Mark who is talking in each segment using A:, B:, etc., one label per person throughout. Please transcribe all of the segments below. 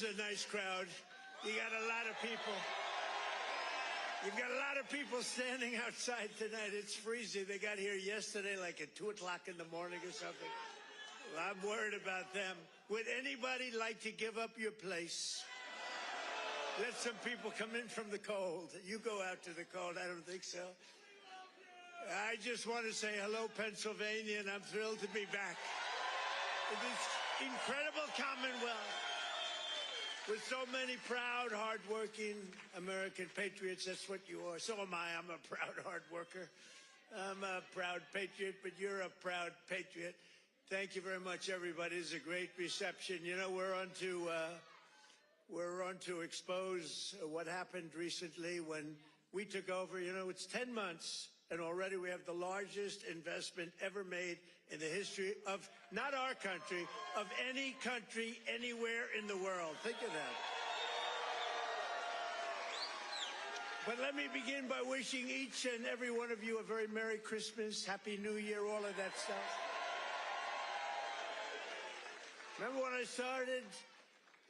A: is a nice crowd. You got a lot of people. You've got a lot of people standing outside tonight. It's freezing. They got here yesterday like at 2 o'clock in the morning or something. Well, I'm worried about them. Would anybody like to give up your place? Let some people come in from the cold. You go out to the cold. I don't think so. I just want to say hello, Pennsylvania, and I'm thrilled to be back in this incredible Commonwealth with so many proud, hardworking American patriots. That's what you are. So am I. I'm a proud hard worker. I'm a proud patriot, but you're a proud patriot. Thank you very much, everybody. It's a great reception. You know, we're on to expose what happened recently when we took over. You know, it's 10 months. And already we have the largest investment ever made in the history of, not our country, of any country anywhere in the world. Think of that. But let me begin by wishing each and every one of you a very Merry Christmas, Happy New Year, all of that stuff. Remember when I started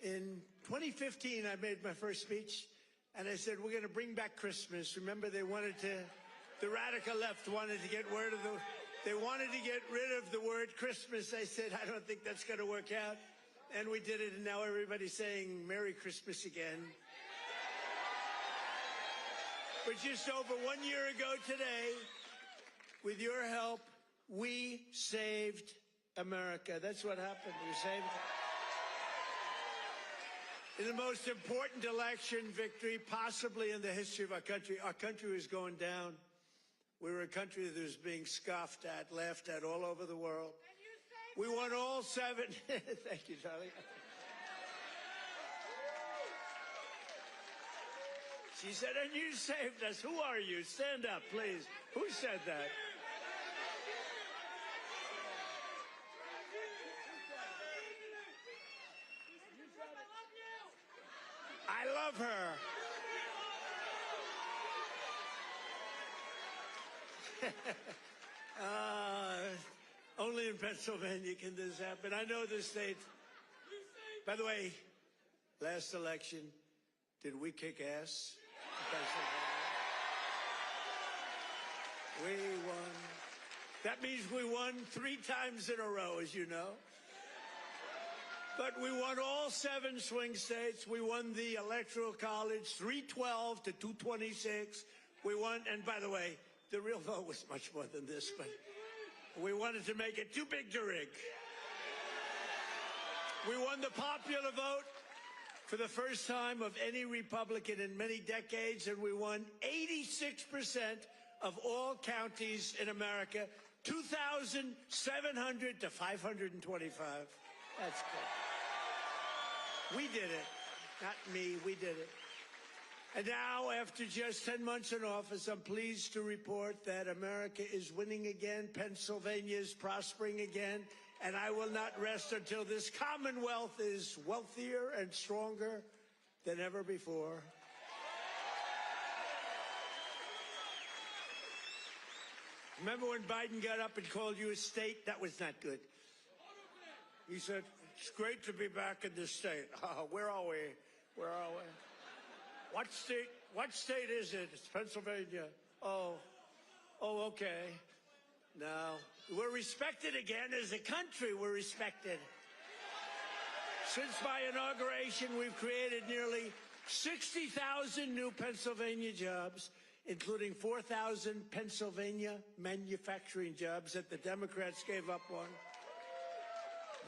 A: in 2015, I made my first speech, and I said, we're going to bring back Christmas. Remember, the radical left wanted to get rid of the word Christmas. I said, I don't think that's going to work out. And we did it, and now everybody's saying Merry Christmas again. But just over 1 year ago today, with your help, we saved America. That's what happened. We saved it. In the most important election victory possibly in the history of our country was going down. We were a country that was being scoffed at, laughed at all over the world. We won all 7. Thank you, Charlie. She said, and you saved us. Who are you? Stand up, please. Who said that? I love her. Only in Pennsylvania can this happen. I know this state. By the way, last election, did we kick ass? We won. That means we won 3 times in a row, as you know. But we won all 7 swing states. We won the Electoral College, 312 to 226. We won, and by the way, the real vote was much more than this, but we wanted to make it too big to rig. We won the popular vote for the first time of any Republican in many decades, and we won 86% of all counties in America, 2,700 to 525. That's good. We did it. Not me, we did it. And now, after just 10 months in office, I'm pleased to report that America is winning again, Pennsylvania is prospering again, and I will not rest until this Commonwealth is wealthier and stronger than ever before. Remember when Biden got up and called you a state? That was not good. He said, it's great to be back in this state. Where are we? Where are we? What state is it? It's Pennsylvania. Oh, okay. Now, we're respected again as a country. We're respected. Since my inauguration, we've created nearly 60,000 new Pennsylvania jobs, including 4,000 Pennsylvania manufacturing jobs that the Democrats gave up on.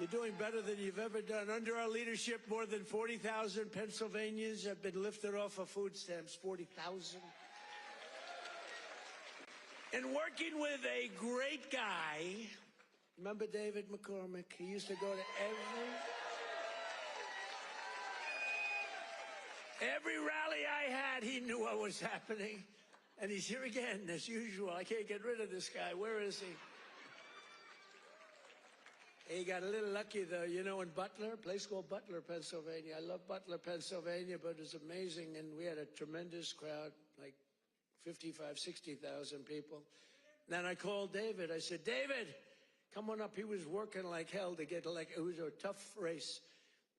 A: You're doing better than you've ever done. Under our leadership, more than 40,000 Pennsylvanians have been lifted off of food stamps. 40,000. And working with a great guy, remember David McCormick? He used to go to every rally I had. He knew what was happening. And he's here again, as usual. I can't get rid of this guy. Where is he? He got a little lucky, though. You know, in Butler, a place called Butler, Pennsylvania. I love Butler, Pennsylvania, but it's amazing. And we had a tremendous crowd, like 55, 60,000 people. Then I called David. I said, David, come on up. He was working like hell to get elected. It was a tough race.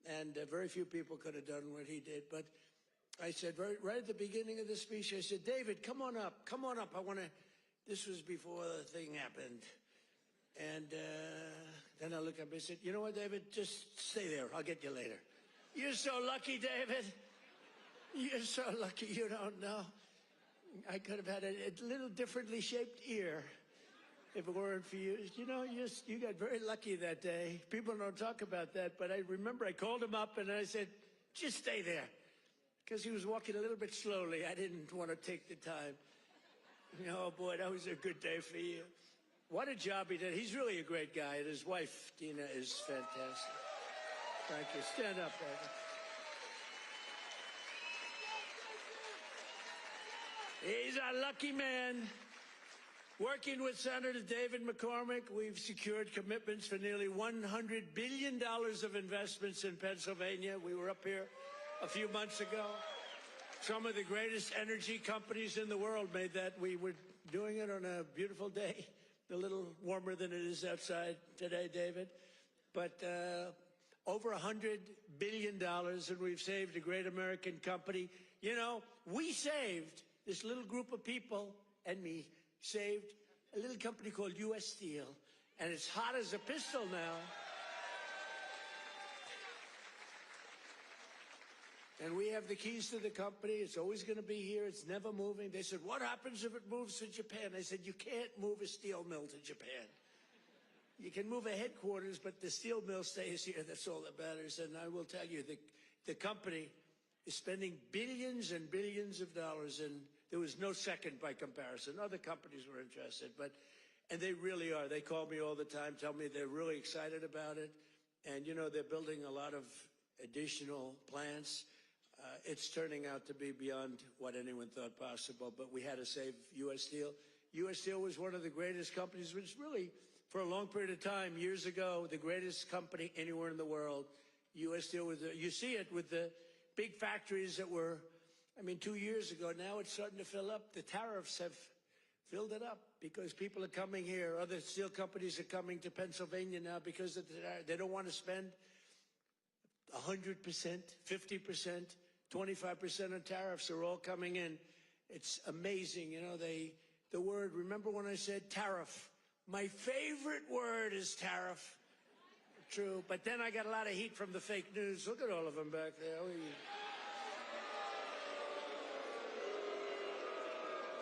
A: And very few people could have done what he did. But I said, right at the beginning of the speech, I said, David, come on up. Come on up. I want to, this was before the thing happened. And then I looked up and I said, you know what, David, just stay there. I'll get you later. You're so lucky, David. You're so lucky you don't know. I could have had a little differently shaped ear if it weren't for you. You know, you got very lucky that day. People don't talk about that, but I remember I called him up and I said, just stay there. Because he was walking a little bit slowly. I didn't want to take the time. Oh, boy, that was a good day for you. What a job he did. He's really a great guy, and his wife, Dina, is fantastic. Thank you. Stand up, David. He's a lucky man. Working with Senator David McCormick, we've secured commitments for nearly $100 billion of investments in Pennsylvania. We were up here a few months ago. Some of the greatest energy companies in the world made that. We were doing it on a beautiful day. A little warmer than it is outside today, David. But over $100 billion, and we've saved a great American company. You know, we saved, this little group of people and me, saved a little company called U.S. Steel. And it's hot as a pistol now. And we have the keys to the company. It's always going to be here. It's never moving. They said, what happens if it moves to Japan? I said, you can't move a steel mill to Japan. You can move a headquarters, but the steel mill stays here. That's all that matters. And I will tell you, the company is spending billions and billions of dollars, and there was no second by comparison. Other companies were interested, and they really are. They call me all the time, tell me they're really excited about it. And, you know, they're building a lot of additional plants. It's turning out to be beyond what anyone thought possible, but we had to save U.S. Steel. U.S. Steel was one of the greatest companies, which really, for a long period of time, years ago, the greatest company anywhere in the world. U.S. Steel was, you see it with the big factories that were, I mean, 2 years ago. Now it's starting to fill up. The tariffs have filled it up because people are coming here. Other steel companies are coming to Pennsylvania now because they don't want to spend 100%, 50%, 25% of tariffs are all coming in. It's amazing. You know, the word, remember when I said tariff? My favorite word is tariff. True. But then I got a lot of heat from the fake news. Look at all of them back there.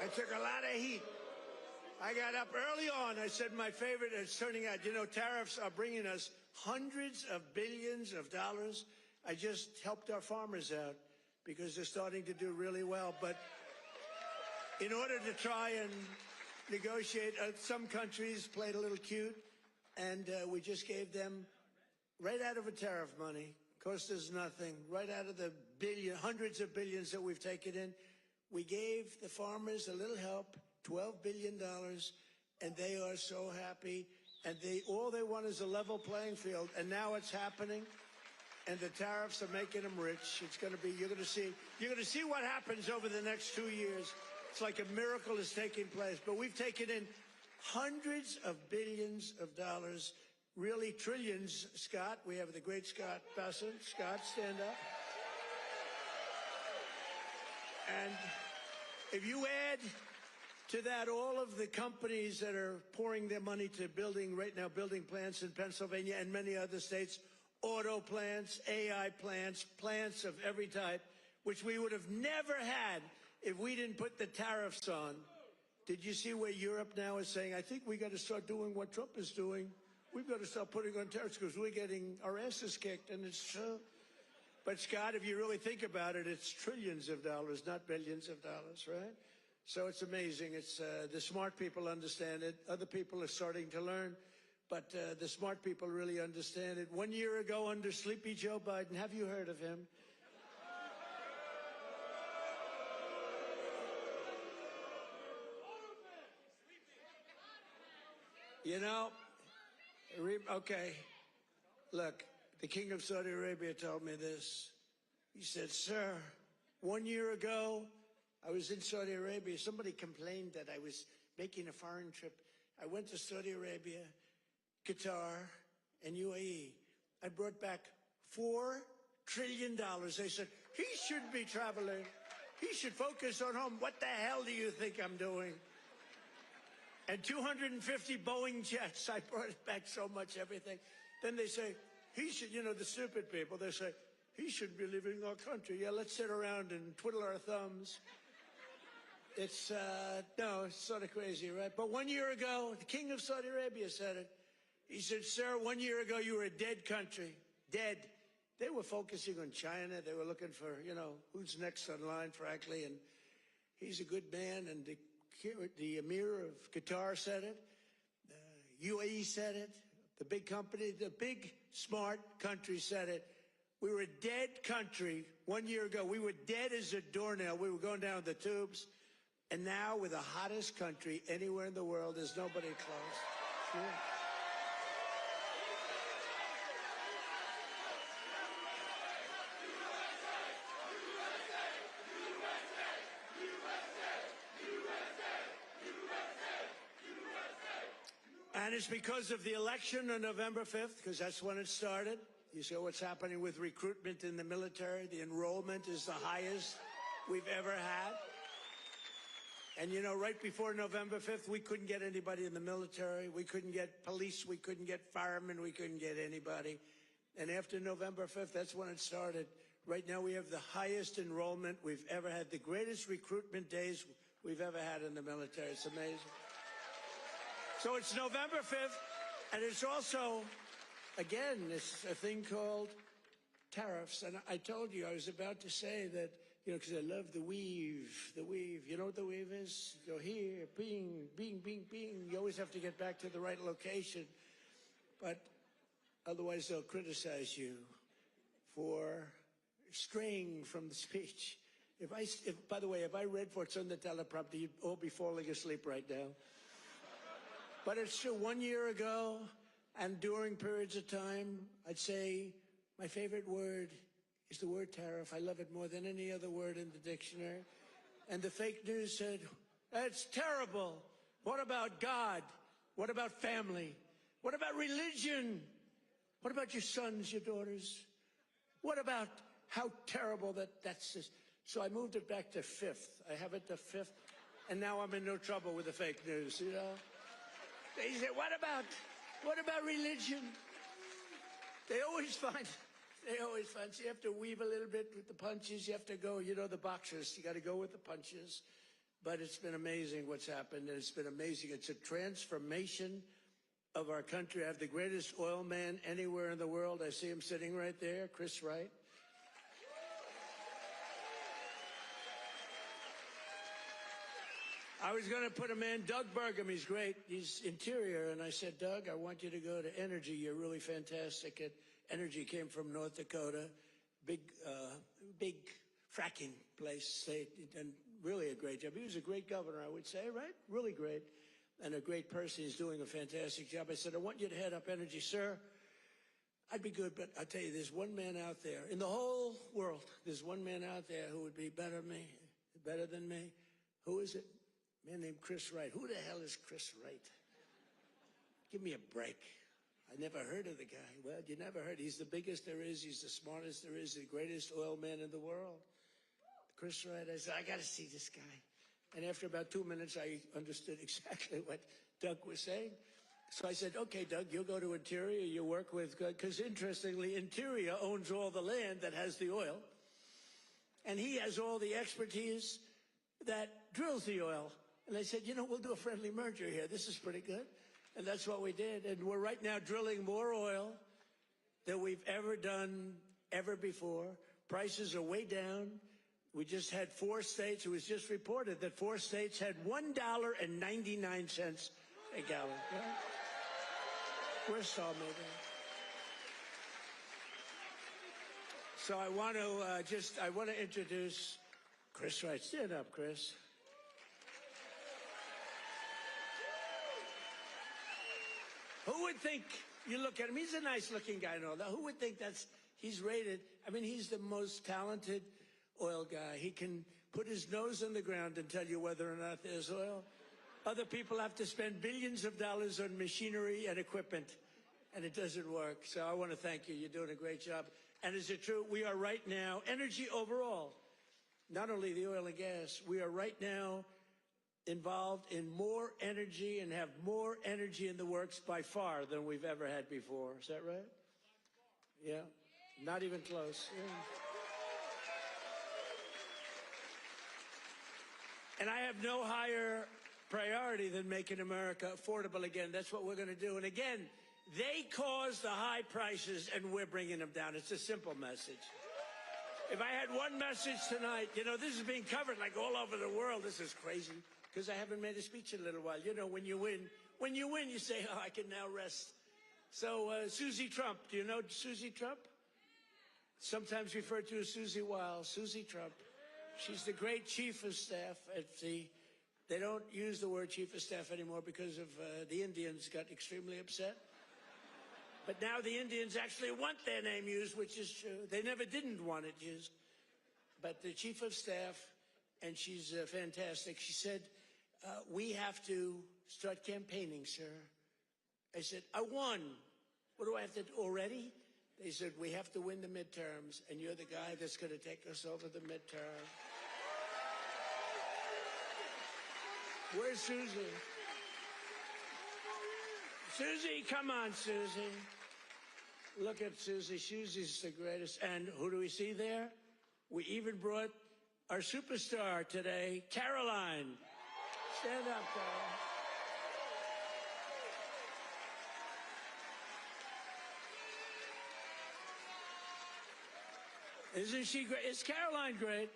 A: I took a lot of heat. I got up early on. I said my favorite is turning out, you know, tariffs are bringing us hundreds of billions of dollars. I just helped our farmers out because they're starting to do really well. But in order to try and negotiate, some countries played a little cute, and we just gave them right out of a tariff money, cost us nothing, right out of the hundreds of billions that we've taken in. We gave the farmers a little help, $12 billion, and they are so happy. And all they want is a level playing field. And now it's happening. And the tariffs are making them rich. It's going to be, you're going to see what happens over the next 2 years. It's like a miracle is taking place. But we've taken in hundreds of billions of dollars, really trillions. Scott, we have the great Scott Bessent. Scott, stand up. And if you add to that all of the companies that are pouring their money to building plants in Pennsylvania and many other states, auto plants, AI plants, plants of every type, which we would have never had if we didn't put the tariffs on. Did you see where Europe now is saying, I think we got to start doing what Trump is doing. We've got to start putting on tariffs because we're getting our asses kicked. And it's true. But, Scott, if you really think about it, it's trillions of dollars, not billions of dollars, right? So it's amazing. It's the smart people understand it. Other people are starting to learn. But the smart people really understand it. 1 year ago, under Sleepy Joe Biden, have you heard of him? You know, okay, look, the King of Saudi Arabia told me this. He said, sir, 1 year ago, I was in Saudi Arabia. Somebody complained that I was making a foreign trip. I went to Saudi Arabia, Qatar, and UAE. I brought back 4 trillion. They said, he should be traveling. He should focus on home. What the hell do you think I'm doing? And 250 Boeing jets. I brought it back so much, everything. Then they say, he should, you know, the stupid people, they say, he should be leaving our country. Yeah, let's sit around and twiddle our thumbs. It's, no, it's sort of crazy, right? But 1 year ago, the king of Saudi Arabia said it. He said, sir, 1 year ago, you were a dead country. Dead. They were focusing on China. They were looking for, you know, who's next on line, frankly. And he's a good man. And the Emir of Qatar said it. The UAE said it. The big company, the big, smart country said it. We were a dead country 1 year ago. We were dead as a doornail. We were going down the tubes. And now we're the hottest country anywhere in the world. There's nobody close. Sure. And it's because of the election on November 5th, because that's when it started. You see what's happening with recruitment in the military. The enrollment is the highest we've ever had. And, you know, right before November 5th, we couldn't get anybody in the military. We couldn't get police. We couldn't get firemen. We couldn't get anybody. And after November 5th, that's when it started. Right now, we have the highest enrollment we've ever had, the greatest recruitment days we've ever had in the military. It's amazing. So it's November 5th, and it's also, again, it's a thing called tariffs. And I told you, I was about to say that, you know, because I love the weave. You know what the weave is? You go here, bing, bing, bing, bing. You always have to get back to the right location. But otherwise, they'll criticize you for straying from the speech. By the way, if I read what's on the teleprompter, you'd all be falling asleep right now. But it's true, 1 year ago, and during periods of time, I'd say my favorite word is the word tariff. I love it more than any other word in the dictionary. And the fake news said, that's terrible. What about God? What about family? What about religion? What about your sons, your daughters? What about how terrible that's this? So I moved it back to fifth. I have it to fifth, and now I'm in no trouble with the fake news, you know? They say, what about religion? They always find, so you have to weave a little bit with the punches. You have to go, you know, the boxers, you got to go with the punches. But it's been amazing what's happened, and it's been amazing. It's a transformation of our country. I have the greatest oil man anywhere in the world. I see him sitting right there, Chris Wright. I was going to put a man, Doug Burgum, he's great. He's interior. And I said, Doug, I want you to go to Energy. You're really fantastic at Energy. Came from North Dakota. Big fracking place. They done really a great job. He was a great governor, I would say, right? Really great. And a great person. He's doing a fantastic job. I said, I want you to head up Energy, sir. I'd be good, but I'll tell you, there's one man out there. In the whole world, there's one man out there who would be better than me. Who is it? A man named Chris Wright. Who the hell is Chris Wright? Give me a break. I never heard of the guy. Well, you never heard. He's the biggest there is. He's the smartest there is. The greatest oil man in the world. Chris Wright. I said, I got to see this guy. And after about 2 minutes, I understood exactly what Doug was saying. So I said, okay, Doug, you'll go to Interior. You work with, because interestingly, Interior owns all the land that has the oil. And he has all the expertise that drills the oil. And I said, you know, we'll do a friendly merger here. This is pretty good. And that's what we did. And we're right now drilling more oil than we've ever done ever before. Prices are way down. We just had 4 states. It was just reported that 4 states had $1.99 a gallon. Right? We're so amazing. So I want to introduce Chris Wright. Stand up, Chris. Who would think, you look at him, he's a nice-looking guy and all that. Who would think he's rated, I mean, he's the most talented oil guy. He can put his nose on the ground and tell you whether or not there's oil. Other people have to spend billions of dollars on machinery and equipment, and it doesn't work. So I want to thank you. You're doing a great job. And is it true? We are right now, energy overall, not only the oil and gas, we are right now involved in more energy and have more energy in the works by far than we've ever had before. Is that right? Yeah. Not even close. Yeah. And I have no higher priority than making America affordable again. That's what we're going to do. And again, they caused the high prices, and we're bringing them down. It's a simple message. If I had one message tonight, you know, this is being covered like all over the world. This is crazy because I haven't made a speech in a little while. You know, when you win, you say, oh, I can now rest. So Susie Trump, do you know Susie Trump? Sometimes referred to as Susie Wiles, Susie Trump. She's the great chief of staff at they don't use the word chief of staff anymore because of the Indians got extremely upset. But now the Indians actually want their name used, which is true. They never didn't want it used. But the chief of staff, and she's fantastic, she said, we have to start campaigning, sir. I said, I won. What do I have to do already? They said, we have to win the midterms, and you're the guy that's going to take us over the midterm. Where's Susie? Susie, come on, Susie. Look at Susie. Susie's the greatest. And who do we see there? We even brought our superstar today, Caroline. Stand up, Caroline. Isn't she great? Is Caroline great?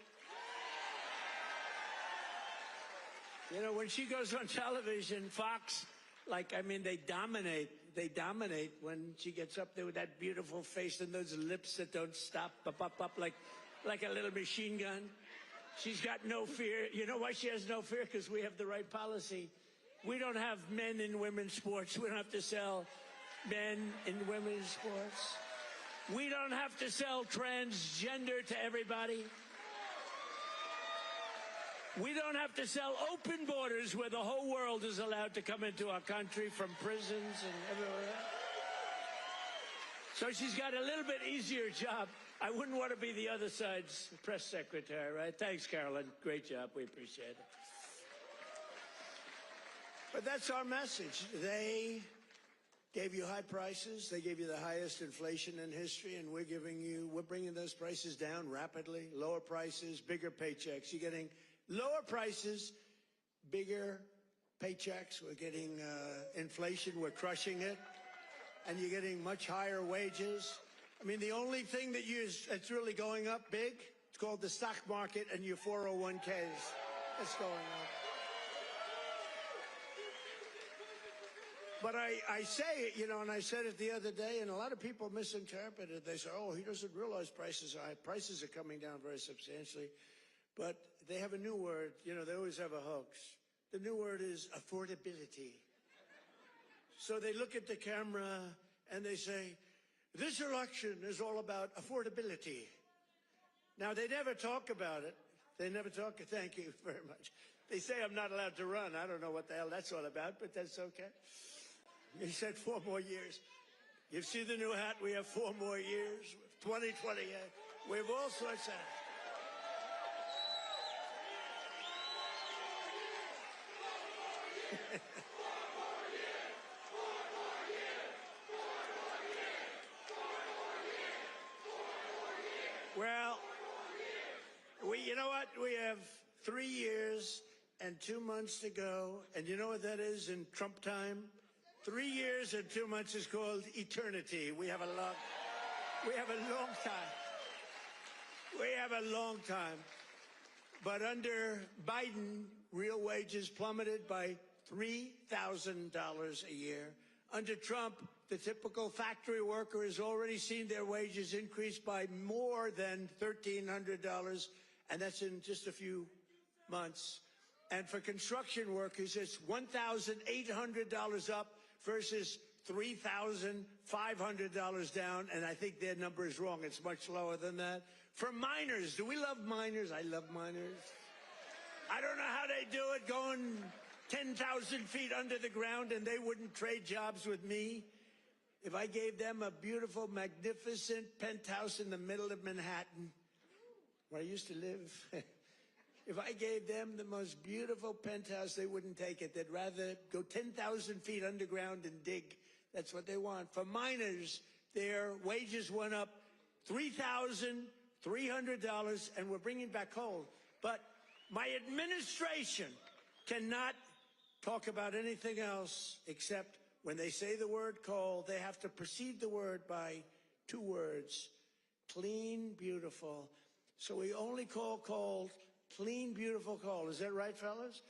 A: You know, when she goes on television, Fox, they dominate. They dominate when she gets up there with that beautiful face and those lips that don't stop, up, like a little machine gun. She's got no fear. You know why she has no fear? Because we have the right policy. We don't have men in women's sports. We don't have to sell men in women's sports. We don't have to sell transgender to everybody. We don't have to sell open borders where the whole world is allowed to come into our country from prisons and everywhere else. So she's got a little bit easier job. I wouldn't want to be the other side's press secretary, right? Thanks, Carolyn. Great job. We appreciate it. But that's our message. They gave you high prices. They gave you the highest inflation in history, and we're bringing those prices down rapidly. Lower prices, bigger paychecks. You're getting lower prices, bigger paychecks. We're getting inflation. We're crushing it. And you're getting much higher wages. I mean, the only thing that's really going up big, it's called the stock market and your 401ks. It's going up. But I say it, you know, and I said it the other day, and a lot of people misinterpret it. They say, oh, he doesn't realize prices are high. Prices are coming down very substantially. But they have a new word. You know, they always have a hoax. The new word is affordability. So they look at the camera and they say, this election is all about affordability. Now, they never talk about it. They never talk. Thank you very much. They say I'm not allowed to run. I don't know what the hell that's all about, but that's okay. He said 4 more years. You see the new hat? We have 4 more years. 2028. We have all sorts of hats. Well, you know what? We have 3 years and 2 months to go. And you know what that is in Trump time? 3 years and 2 months is called eternity. We have a long time. We have a long time. But under Biden, real wages plummeted by $3,000 a year. Under Trump, the typical factory worker has already seen their wages increase by more than $1,300, and that's in just a few months. And for construction workers, it's $1,800 up versus $3,500 down, and I think their number is wrong. It's much lower than that. For miners, do we love miners? I love miners. I don't know how they do it, going 10,000 feet under the ground, and they wouldn't trade jobs with me. if I gave them a beautiful, magnificent penthouse in the middle of Manhattan, where I used to live, if I gave them the most beautiful penthouse, they wouldn't take it. They'd rather go 10,000 feet underground and dig. That's what they want. For miners, their wages went up $3,300, and we're bringing back coal. But my administration cannot talk about anything else except when they say the word coal, they have to precede the word by two words: clean, beautiful. So we only call coal clean, beautiful coal. Is that right, fellas?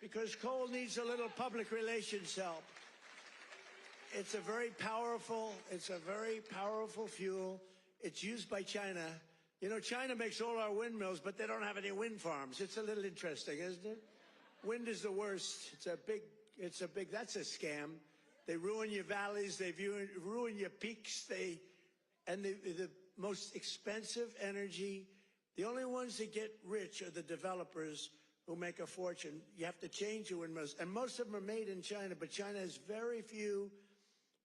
A: Because coal needs a little public relations help. It's a very powerful fuel. It's used by China. You know, China makes all our windmills, but they don't have any wind farms. It's a little interesting, isn't it? Wind is the worst. That's a scam. They ruin your valleys. They ruin your peaks. And the most expensive energy, the only ones that get rich are the developers who make a fortune. You have to change your windmills. And most of them are made in China, but China has very few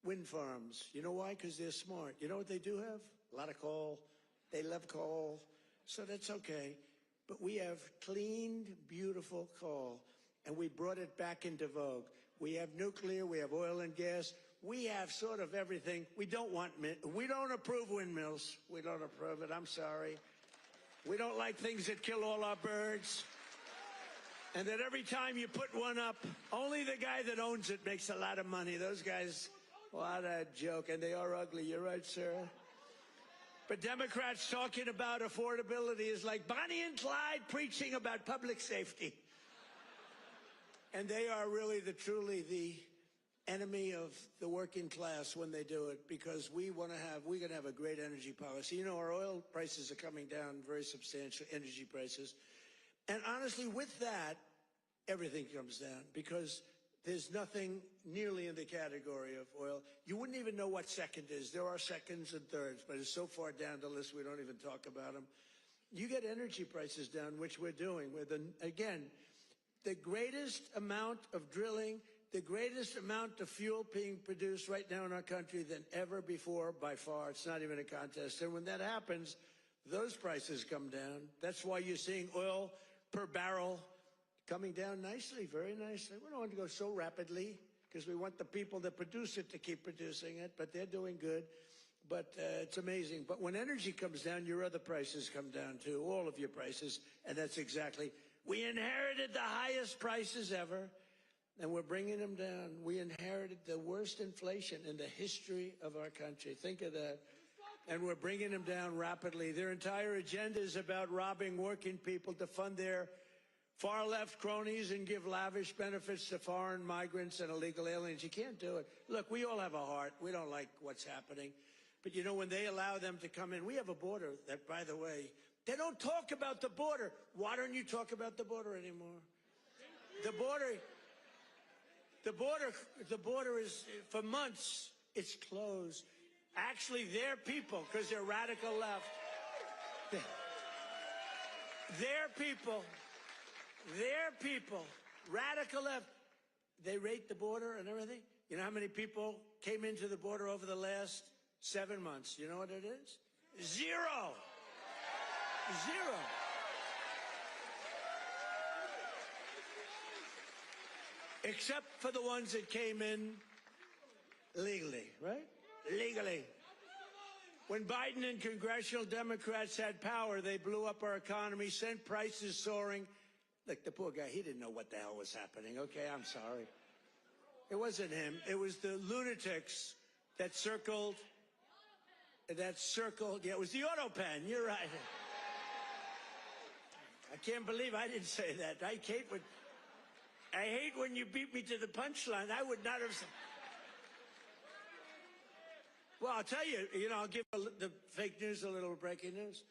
A: wind farms. You know why? Because they're smart. You know what they do have? A lot of coal. They love coal. So that's okay. But we have clean, beautiful coal, and we brought it back into vogue. We have nuclear. We have oil and gas. We have sort of everything. We don't approve windmills. We don't approve it. I'm sorry. We don't like things that kill all our birds. And that every time you put one up, only the guy that owns it makes a lot of money. Those guys, what a joke. And they are ugly. You're right, sir. But Democrats talking about affordability is like Bonnie and Clyde preaching about public safety. And they are really truly the enemy of the working class when they do it, because we're going to have a great energy policy. You know, our oil prices are coming down, very substantial energy prices. And honestly, with that, everything comes down, because there's nothing nearly in the category of oil. You wouldn't even know what second is. There are seconds and thirds, but it's so far down the list we don't even talk about them. You get energy prices down, which we're doing. Again, the greatest amount of drilling, the greatest amount of fuel being produced right now in our country than ever before, by far. It's not even a contest. And when that happens, those prices come down. That's why you're seeing oil per barrel coming down nicely, very nicely. We don't want to go so rapidly because we want the people that produce it to keep producing it, but they're doing good. But it's amazing. But when energy comes down, your other prices come down too, all of your prices, and that's exactly. We inherited the highest prices ever, and we're bringing them down. We inherited the worst inflation in the history of our country. Think of that. And we're bringing them down rapidly. Their entire agenda is about robbing working people to fund their far-left cronies and give lavish benefits to foreign migrants and illegal aliens. You can't do it. Look, we all have a heart. We don't like what's happening. But, you know, when they allow them to come in, we have a border that, by the way, they don't talk about the border. Why don't you talk about the border anymore? The border is, for months, it's closed. Actually, their people, because they're radical left, their people, radical left, they rate the border and everything. You know how many people came into the border over the last 7 months? You know what it is? Zero. Except for the ones that came in legally, right? Legally. When Biden and congressional Democrats had power, they blew up our economy, sent prices soaring. Look, the poor guy, he didn't know what the hell was happening. Okay, I'm sorry. It wasn't him. It was the lunatics that circled. Yeah, it was the auto pen. You're right. I can't believe I didn't say that. I hate when you beat me to the punchline. I would not have said. Well, I'll tell you, I'll give the fake news a little breaking news.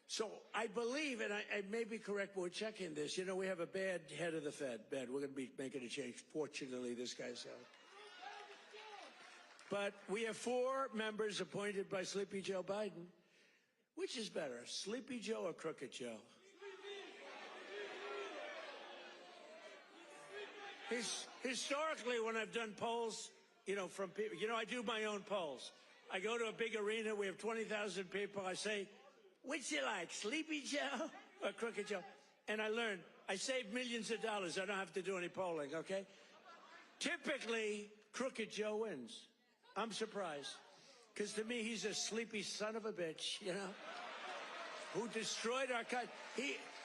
A: So I believe, and I may be correct, but we're checking this. We have a bad head of the Fed. Bad. We're going to be making a change. Fortunately, this guy's out. But we have 4 members appointed by Sleepy Joe Biden. Which is better, Sleepy Joe or Crooked Joe? Historically, when I've done polls, from people. I do my own polls. I go to a big arena. We have 20,000 people. I say, which you like, Sleepy Joe or Crooked Joe? And I learned I save millions of dollars. I don't have to do any polling, okay? Typically, Crooked Joe wins. I'm surprised. Because to me, he's a sleepy son of a bitch, who destroyed our country.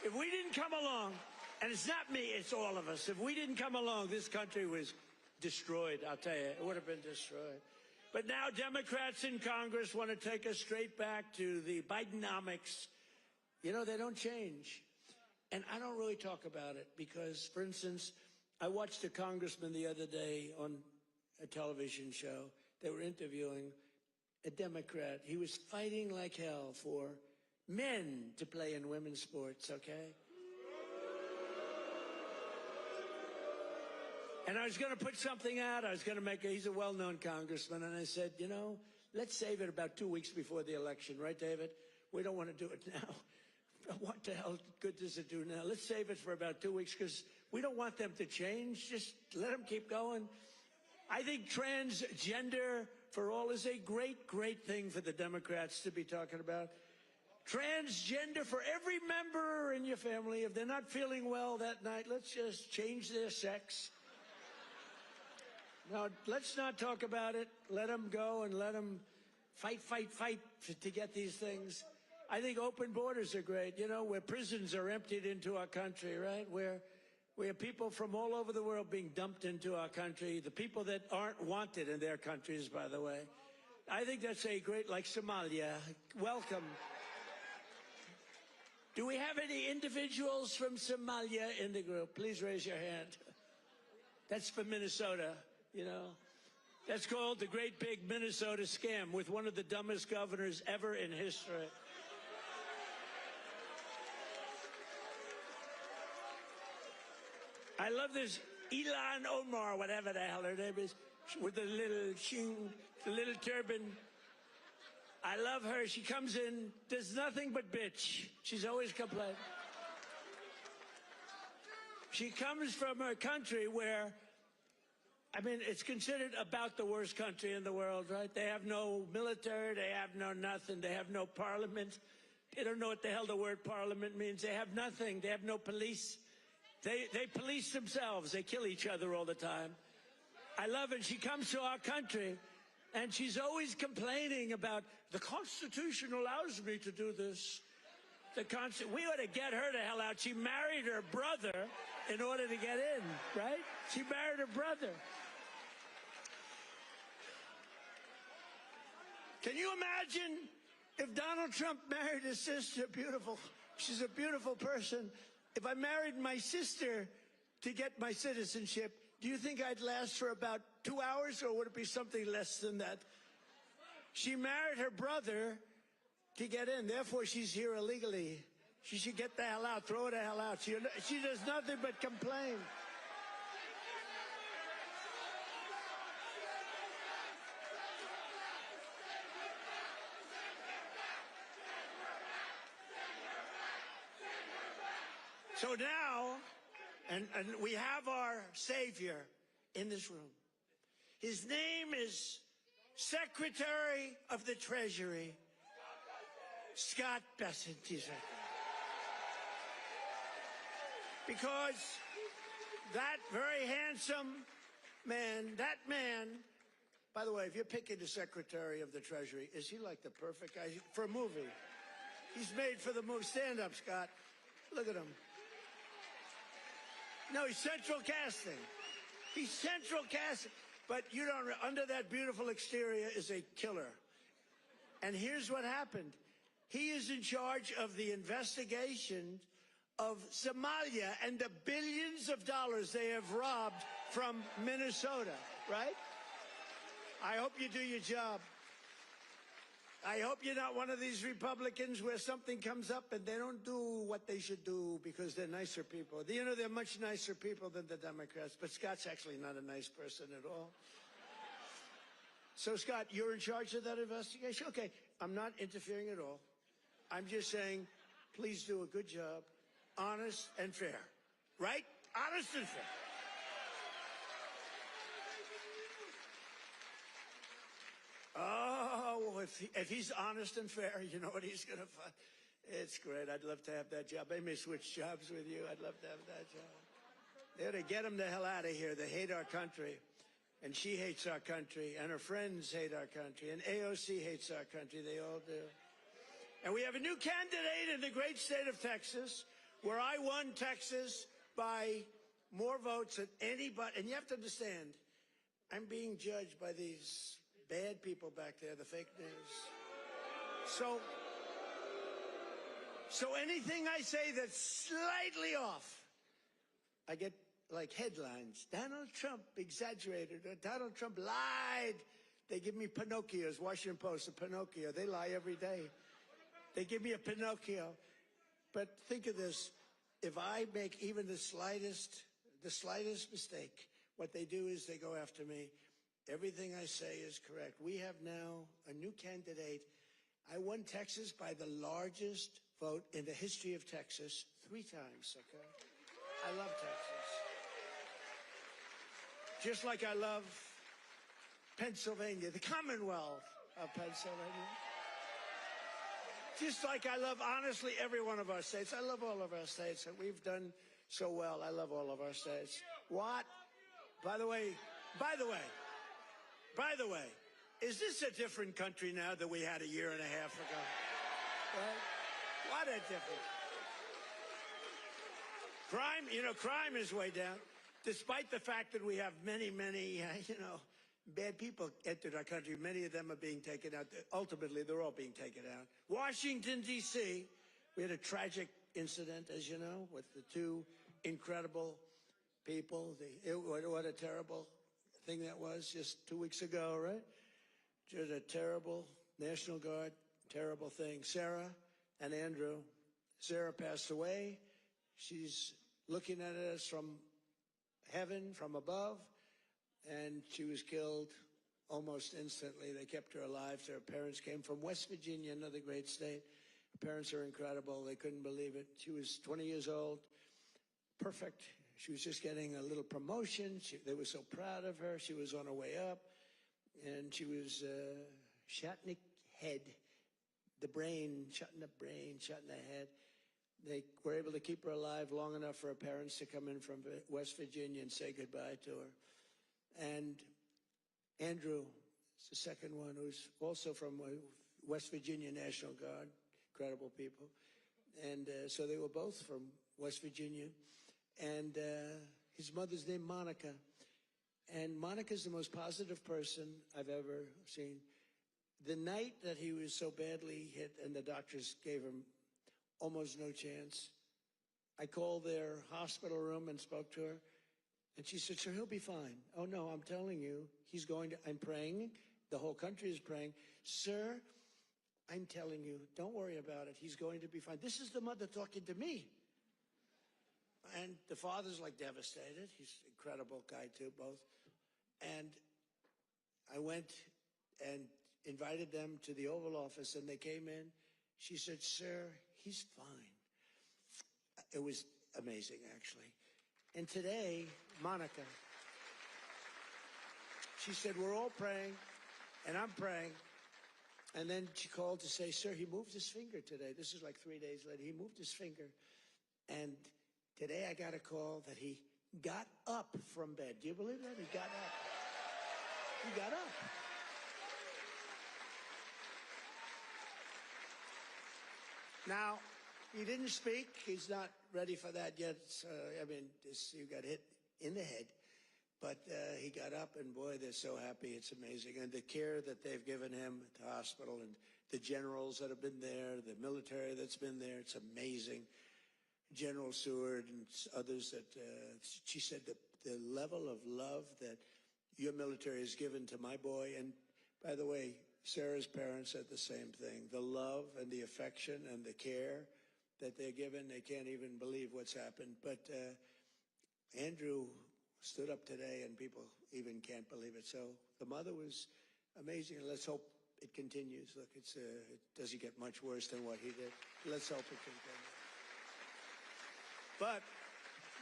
A: If we didn't come along, and it's not me, it's all of us. If we didn't come along, this country was destroyed, I'll tell you. It would have been destroyed. But now Democrats in Congress want to take us straight back to the Bidenomics. They don't change. And I don't really talk about it because, for instance, I watched a congressman the other day on a television show. They were interviewing a Democrat. He was fighting like hell for men to play in women's sports, okay? And I was going to put something out. I was going to he's a well-known congressman. And I said, let's save it about 2 weeks before the election. Right, David? We don't want to do it now. What the hell good does it do now? Let's save it for about 2 weeks because we don't want them to change. Just let them keep going. I think transgender for all is a great, great thing for the Democrats to be talking about. Transgender for every member in your family. If they're not feeling well that night, let's just change their sex. Now, let's not talk about it. Let them go and let them fight to get these things. I think open borders are great, where prisons are emptied into our country, right? Where we have people from all over the world being dumped into our country, the people that aren't wanted in their countries, by the way. I think that's a great, like Somalia. Welcome. Do we have any individuals from Somalia in the group? Please raise your hand. That's for Minnesota. That's called the Great Big Minnesota Scam with one of the dumbest governors ever in history. I love this Ilan Omar, whatever the hell her name is, with the little turban. I love her. She comes in, does nothing but bitch. She's always complaining. She comes from a country where, it's considered about the worst country in the world, right? They have no military, they have no nothing, they have no parliament. They don't know what the hell the word parliament means. They have nothing, they have no police. They police themselves, they kill each other all the time. I love it. She comes to our country, and she's always complaining about, the Constitution allows me to do this. We ought to get her the hell out. She married her brother in order to get in, right? She married her brother. Can you imagine if Donald Trump married his sister? Beautiful. She's a beautiful person. If I married my sister to get my citizenship, do you think I'd last for about 2 hours, or would it be something less than that? She married her brother to get in. Therefore, she's here illegally. She should get the hell out. Throw her the hell out. She does nothing but complain. So now, and we have our Savior in this room. His name is Secretary of the Treasury, Scott Bessent. He's right there. Because that very handsome man, by the way, if you're picking the Secretary of the Treasury, is he like the perfect guy for a movie? He's made for the movie. Stand up, Scott. Look at him. No, he's central casting. He's central casting. But you don't, under that beautiful exterior is a killer. And here's what happened. He is in charge of the investigation of Somalia and the billions of dollars they have robbed from Minnesota, right? I hope you do your job. I hope you're not one of these Republicans where something comes up and they don't do what they should do because they're nicer people. They're much nicer people than the Democrats, but Scott's actually not a nice person at all. So, Scott, you're in charge of that investigation? Okay, I'm not interfering at all. I'm just saying, please do a good job, honest and fair, right? Honest and fair. know, if he's honest and fair, you know what he's going to find. It's great. I'd love to have that job. They may switch jobs with you. I'd love to have that job. They ought to get him the hell out of here. They hate our country. And she hates our country. And her friends hate our country. And AOC hates our country. They all do. And we have a new candidate in the great state of Texas, where I won Texas by more votes than anybody. And you have to understand, I'm being judged by these bad people back there, the fake news. So anything I say that's slightly off, I get like headlines. Donald Trump exaggerated, or Donald Trump lied. They give me Pinocchios, Washington Post, a Pinocchio. They lie every day. They give me a Pinocchio. But think of this. If I make even the slightest mistake, what they do is they go after me. Everything I say is correct. We have now a new candidate. I won Texas by the largest vote in the history of Texas 3 times, okay? I love Texas. Just like I love Pennsylvania, the Commonwealth of Pennsylvania. Just like I love, honestly, every one of our states. I love all of our states, and we've done so well. I love all of our states. What? By the way, is this a different country now than we had a year and a half ago? Right? What a difference. Crime is way down, despite the fact that we have many, bad people entered our country. Many of them are being taken out. Ultimately, they're all being taken out. Washington, D.C., we had a tragic incident, as you know, with the 2 incredible people. What a terrible thing that was just 2 weeks ago, right? Just a terrible National Guard, terrible thing. Sarah and Andrew. Sarah passed away. She's looking at us from heaven, from above, and she was killed almost instantly. They kept her alive. Her parents came from West Virginia, another great state. Her parents are incredible. They couldn't believe it. She was 20 years old, perfect. She was just getting a little promotion. They were so proud of her. She was on her way up, and she was shot in the head. The brain, shot in the head. They were able to keep her alive long enough for her parents to come in from West Virginia and say goodbye to her. And Andrew is the second one, who's also from West Virginia National Guard, incredible people. And so they were both from West Virginia. And his mother's named Monica. And Monica's the most positive person I've ever seen. The night that he was so badly hit and the doctors gave him almost no chance, I called their hospital room and spoke to her. And she said, sir, he'll be fine. Oh, no, I'm telling you, I'm praying. The whole country is praying. Sir, I'm telling you, don't worry about it. He's going to be fine. This is the mother talking to me. And the father's like devastated. He's an incredible guy, too, both. And I went and invited them to the Oval Office, and they came in. She said, sir, he's fine. It was amazing, actually. And today, Monica, she said, we're all praying, and I'm praying. And then she called to say, sir, he moved his finger today. This is like 3 days later. He moved his finger. And today I got a call that he got up from bed. Do you believe that? He got up. He got up. Now, he didn't speak. He's not ready for that yet. He got hit in the head. But he got up, and boy, they're so happy. It's amazing. And the care that they've given him at the hospital, and the generals that have been there, the military that's been there, it's amazing. General Seward and others that, she said that the level of love that your military has given to my boy, and by the way, Sarah's parents said the same thing. The love and the affection and the care that they're given, they can't even believe what's happened. But Andrew stood up today, and people even can't believe it. So the mother was amazing, and let's hope it continues. Look, it doesn't get much worse than what he did. Let's hope it continues. But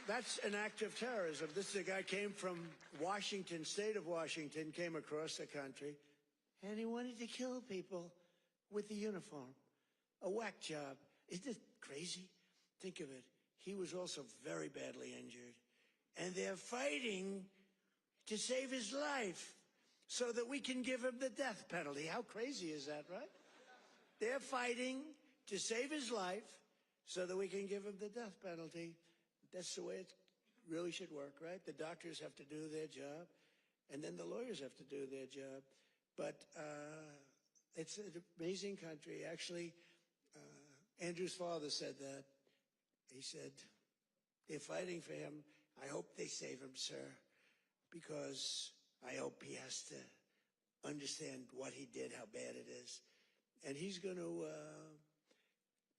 A: that's an act of terrorism. This is a guy came from Washington, state of Washington, came across the country. and he wanted to kill people with the uniform. A whack job. Isn't it crazy? Think of it. He was also very badly injured. And they're fighting to save his life so that we can give him the death penalty. How crazy is that, right? They're fighting to save his life so that we can give him the death penalty. That's the way it really should work, right? The doctors have to do their job, and then the lawyers have to do their job. But it's an amazing country. Actually, Andrew's father said that. He said, they're fighting for him. I hope they save him, sir, because I hope he has to understand what he did, how bad it is. And he's going to,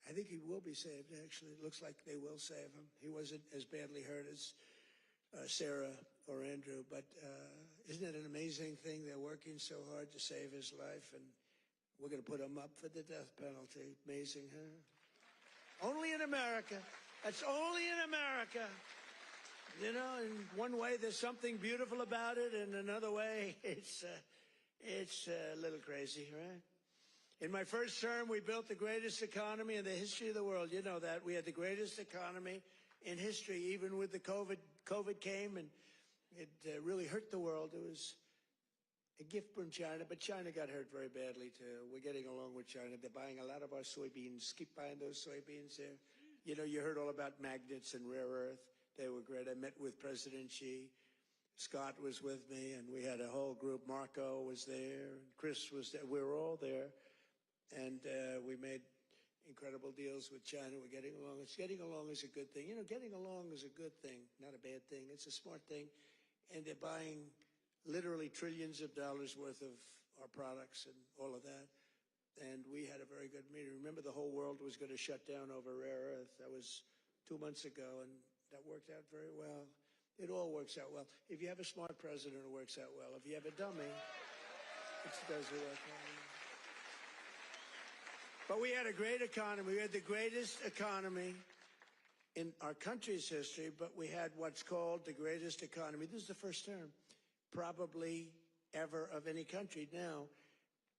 A: I think he will be saved, actually. It looks like they will save him. He wasn't as badly hurt as Sarah or Andrew, but isn't it an amazing thing? They're working so hard to save his life, and we're going to put him up for the death penalty. Amazing, huh? Only in America. That's only in America. You know, in one way, there's something beautiful about it. In another way, it's a little crazy, right? In my first term, we built the greatest economy in the history of the world. You know that. We had the greatest economy in history, even with the COVID came, and it really hurt the world. It was a gift from China, but China got hurt very badly, too. We're getting along with China. They're buying a lot of our soybeans. Keep buying those soybeans there. You know, you heard all about magnets and rare earth. They were great. I met with President Xi. Scott was with me, and we had a whole group. Marco was there, and Chris was there. We were all there, and we made incredible deals with China. We're getting along. Getting along is a good thing. You know, getting along is a good thing, not a bad thing. It's a smart thing, and they're buying literally trillions of dollars worth of our products and all of that. And we had a very good meeting. Remember, the whole world was going to shut down over rare earth. That was 2 months ago, and that worked out very well. It all works out well. If you have a smart president, it works out well. If you have a dummy, it doesn't work out. But we had a great economy. We had the greatest economy in our country's history, but we had what's called the greatest economy. This is the first term, probably ever, of any country. Now,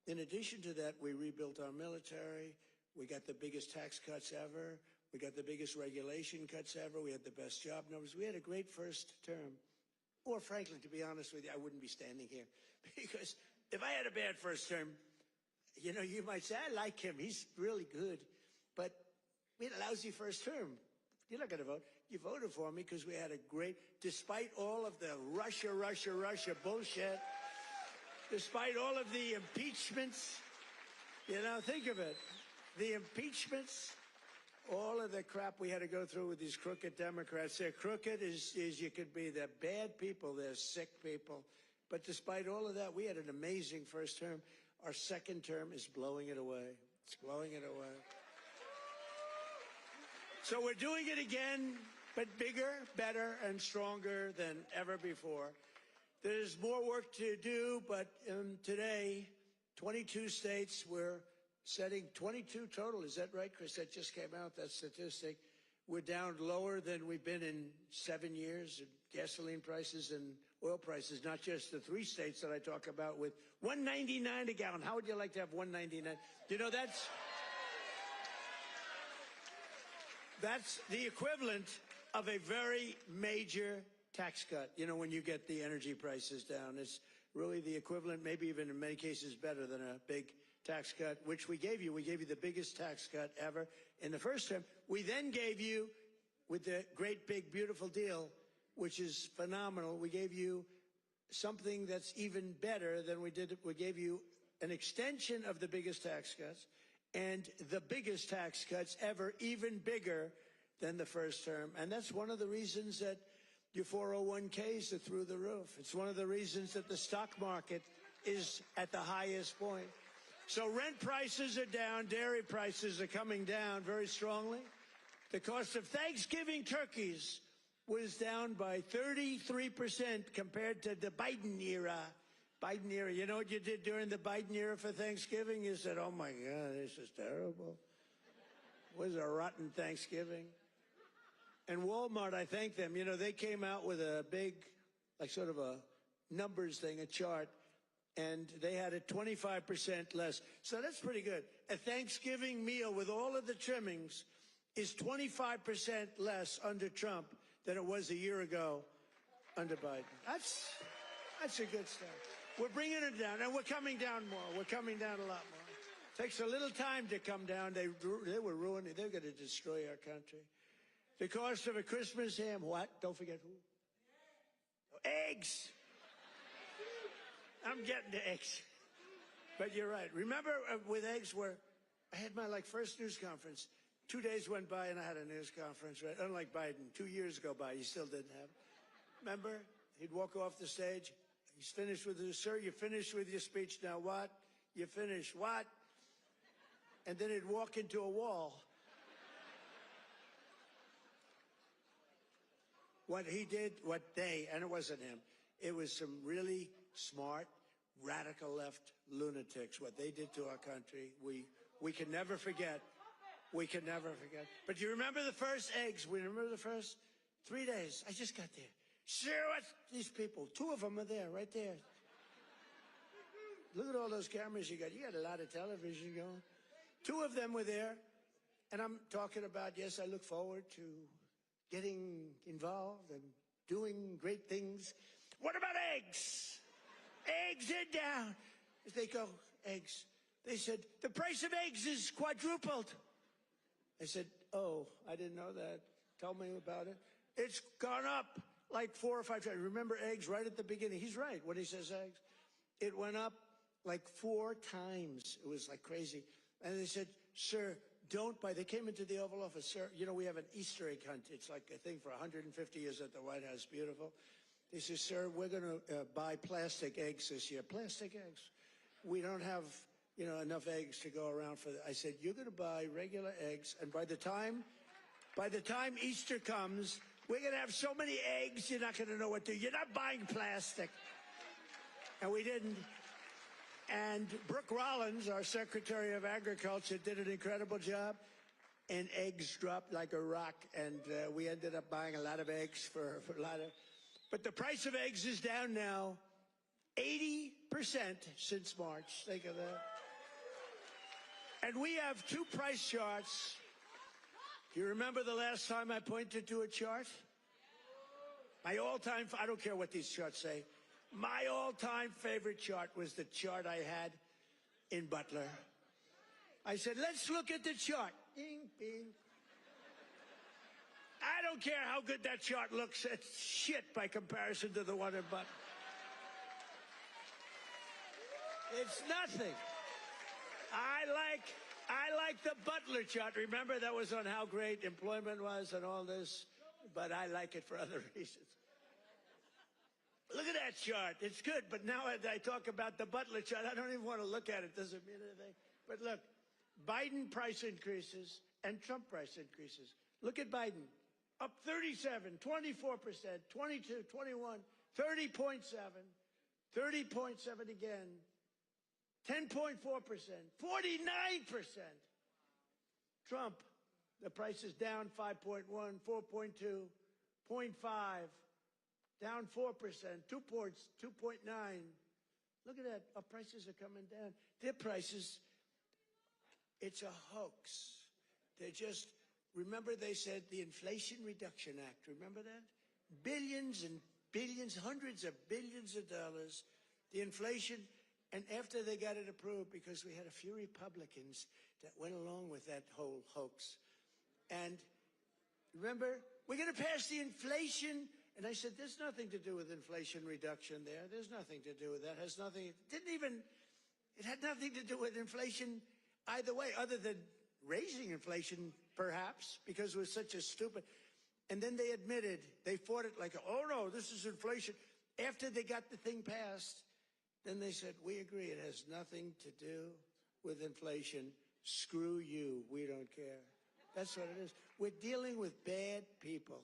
A: in addition to that, we rebuilt our military. We got the biggest tax cuts ever. We got the biggest regulation cuts ever. We had the best job numbers. We had a great first term. Or frankly, to be honest with you, I wouldn't be standing here. Because if I had a bad first term, you know, you might say, I like him. He's really good. But we had a lousy first term. You're not going to vote. You voted for me because we had a great, despite all of the Russia bullshit, despite all of the impeachments, you know, think of it. The impeachments, all of the crap we had to go through with these crooked Democrats. They're crooked as you could be. They're bad people. They're sick people. But despite all of that, we had an amazing first term. Our second term is blowing it away. It's blowing it away. So we're doing it again, but bigger, better, and stronger than ever before. There's more work to do, but today, 22 states, we're setting 22 total. Is that right, Chris? That just came out, that statistic. We're down lower than we've been in 7 years in gasoline prices and oil prices, not just the 3 states that I talk about with $1.99 a gallon. How would you like to have $1.99? You know, that's the equivalent of a very major tax cut. You know, when you get the energy prices down, it's really the equivalent, maybe even in many cases better than a big tax cut, which we gave you. We gave you the biggest tax cut ever in the first term. We then gave you, with the great, big, beautiful deal, which is phenomenal, we gave you something that's even better than we did. We gave you an extension of the biggest tax cuts and the biggest tax cuts ever, even bigger than the first term. And that's one of the reasons that your 401ks are through the roof. It's one of the reasons that the stock market is at the highest point. So rent prices are down, dairy prices are coming down very strongly. The cost of Thanksgiving turkeys was down by 33% compared to the Biden era. Biden era. You know what you did during the Biden era for Thanksgiving? You said, oh my God, this is terrible. It was a rotten Thanksgiving. And Walmart, I thank them. You know, they came out with a big, like sort of a numbers thing, a chart. and they had it 25% less. So that's pretty good. A Thanksgiving meal with all of the trimmings is 25% less under Trump than it was a year ago under Biden. That's a good start. We're bringing it down, and we're coming down more. We're coming down a lot more. Takes a little time to come down. They were ruining. They're going to destroy our country. The cost of a Christmas ham, what? Don't forget who? Eggs. I'm getting to eggs. But you're right. Remember with eggs where I had my first news conference. 2 days went by and I had a news conference, right? Unlike Biden, 2 years go by, he still didn't have it. Remember? He'd walk off the stage. He's finished with his, sir, you finished with your speech. Now what? You finished what? And then he'd walk into a wall. What he did, and it wasn't him, it was some really smart, radical left lunatics. What they did to our country, we can never forget. We can never forget. But you remember the first eggs? We remember the first 3 days. I just got there. Sure, what? These people, 2 of them are there, right there. Look at all those cameras you got. You got a lot of television going. 2 of them were there. And I'm talking about, yes, I look forward to getting involved and doing great things. What about eggs? Eggs are down. They go, eggs. They said, the price of eggs is quadrupled. I said, oh, I didn't know that. Tell me about it. It's gone up like 4 or 5 times. Remember eggs right at the beginning. He's right when he says eggs. It went up like 4 times. It was like crazy. And they said, sir, don't buy. They came into the Oval Office. Sir, you know, we have an Easter egg hunt. It's like a thing for 150 years at the White House. Beautiful. They said, sir, we're going to buy plastic eggs this year. Plastic eggs. We don't have, you know, enough eggs to go around for that. I said, you're going to buy regular eggs. And by the time Easter comes, we're going to have so many eggs, you're not going to know what to do. You're not buying plastic. And we didn't. And Brooke Rollins, our Secretary of Agriculture, did an incredible job. And eggs dropped like a rock. And we ended up buying a lot of eggs for a lot of. But the price of eggs is down now 80% since March. Think of that. And we have 2 price charts. Do you remember the last time I pointed to a chart? My all-time, I don't care what these charts say. My all-time favorite chart was the chart I had in Butler. I said, let's look at the chart. Ding, ding. I don't care how good that chart looks. It's shit by comparison to the one in Butler. It's nothing. I like the Butler chart. Remember, that was on how great employment was and all this. But I like it for other reasons. Look at that chart. It's good. But now I talk about the Butler chart, I don't even want to look at it. Doesn't mean anything. But look, Biden price increases and Trump price increases. Look at Biden. Up 37, 24%, 22, 21, 30.7, 30.7 again, 10.4%, 49%. Trump, the price is down 5.1, 4.2, 0.5, down 4%, 2 points, 2.9. Look at that. Our prices are coming down. Their prices, it's a hoax. They're just, remember they said the Inflation Reduction Act. Remember that? Billions and billions, hundreds of billions of dollars. The inflation, and after they got it approved, because we had a few Republicans that went along with that whole hoax. And remember, we're going to pass the inflation. And I said, there's nothing to do with inflation reduction there. There's nothing to do with that. It has nothing, it had nothing to do with inflation either way, other than raising inflation, perhaps, because it was such a stupid. And then they admitted, they fought it like, oh no, this is inflation. After they got the thing passed, then they said, we agree, it has nothing to do with inflation. Screw you, we don't care. That's what it is. We're dealing with bad people.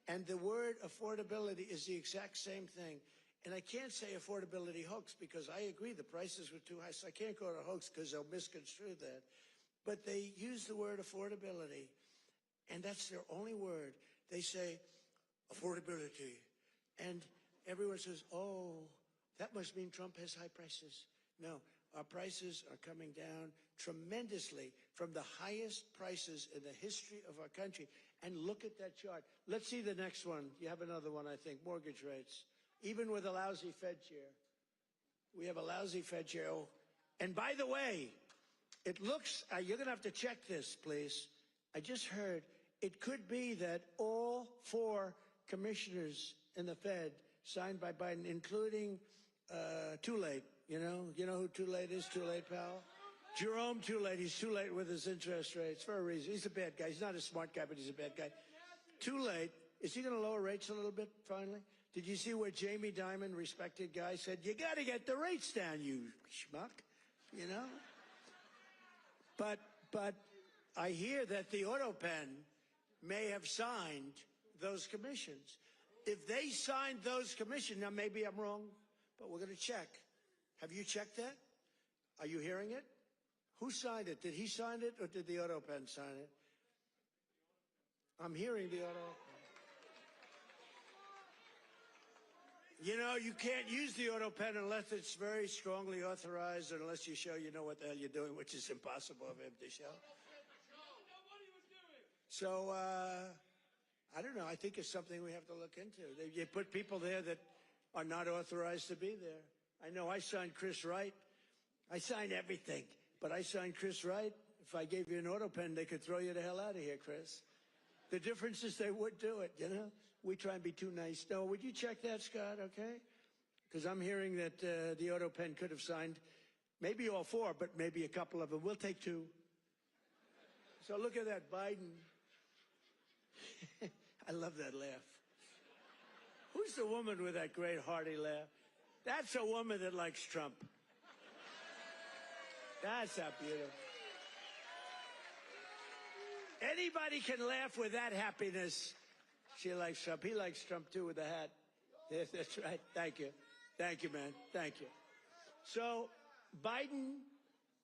A: And the word affordability is the exact same thing. And I can't say affordability hoax because I agree the prices were too high, so I can't call it a hoax because they'll misconstrue that. But they use the word affordability, and that's their only word. They say affordability, and everyone says, oh, That must mean Trump has high prices. No, our prices are coming down tremendously from the highest prices in the history of our country. And look at that chart. Let's see the next one. You have another one, I think, mortgage rates. Even with a lousy Fed chair. We have a lousy Fed chair. Oh, and by the way, it looks, you're going to have to check this, please. I just heard it could be that all 4 commissioners in the Fed signed by Biden, including Too Late. You know who Too Late is? Too Late, pal? Jerome Too Late. He's too late with his interest rates for a reason. He's a bad guy. He's not a smart guy, but he's a bad guy. Too Late. Is he going to lower rates a little bit finally? Did you see where Jamie Dimon, respected guy, said, you got to get the rates down, you schmuck, you know? But I hear that the auto pen may have signed those commissions. If they signed those commissions, now maybe I'm wrong, but we're going to check. Have you checked that? Are you hearing it? Who signed it? Did he sign it or did the auto pen sign it? I'm hearing the auto pen. You know, you can't use the auto pen unless it's very strongly authorized or unless you show you know what the hell you're doing, which is impossible of him to show. So, I don't know. I think it's something we have to look into. You put people there that are not authorized to be there. I know I signed Chris Wright. I signed everything, but I signed Chris Wright. If I gave you an auto pen, they could throw you the hell out of here, Chris. The difference is they would do it, you know? We try and be too nice. No, would you check that, Scott, okay? Because I'm hearing that the auto pen could have signed maybe all 4, but maybe a couple of them. We'll take 2. So look at that, Biden. I love that laugh. Who's the woman with that great hearty laugh? That's a woman that likes Trump. That's not beautiful. Anybody can laugh with that happiness. She likes Trump. He likes Trump, too, with the hat. Yes, that's right. Thank you. Thank you, man. Thank you. So, Biden,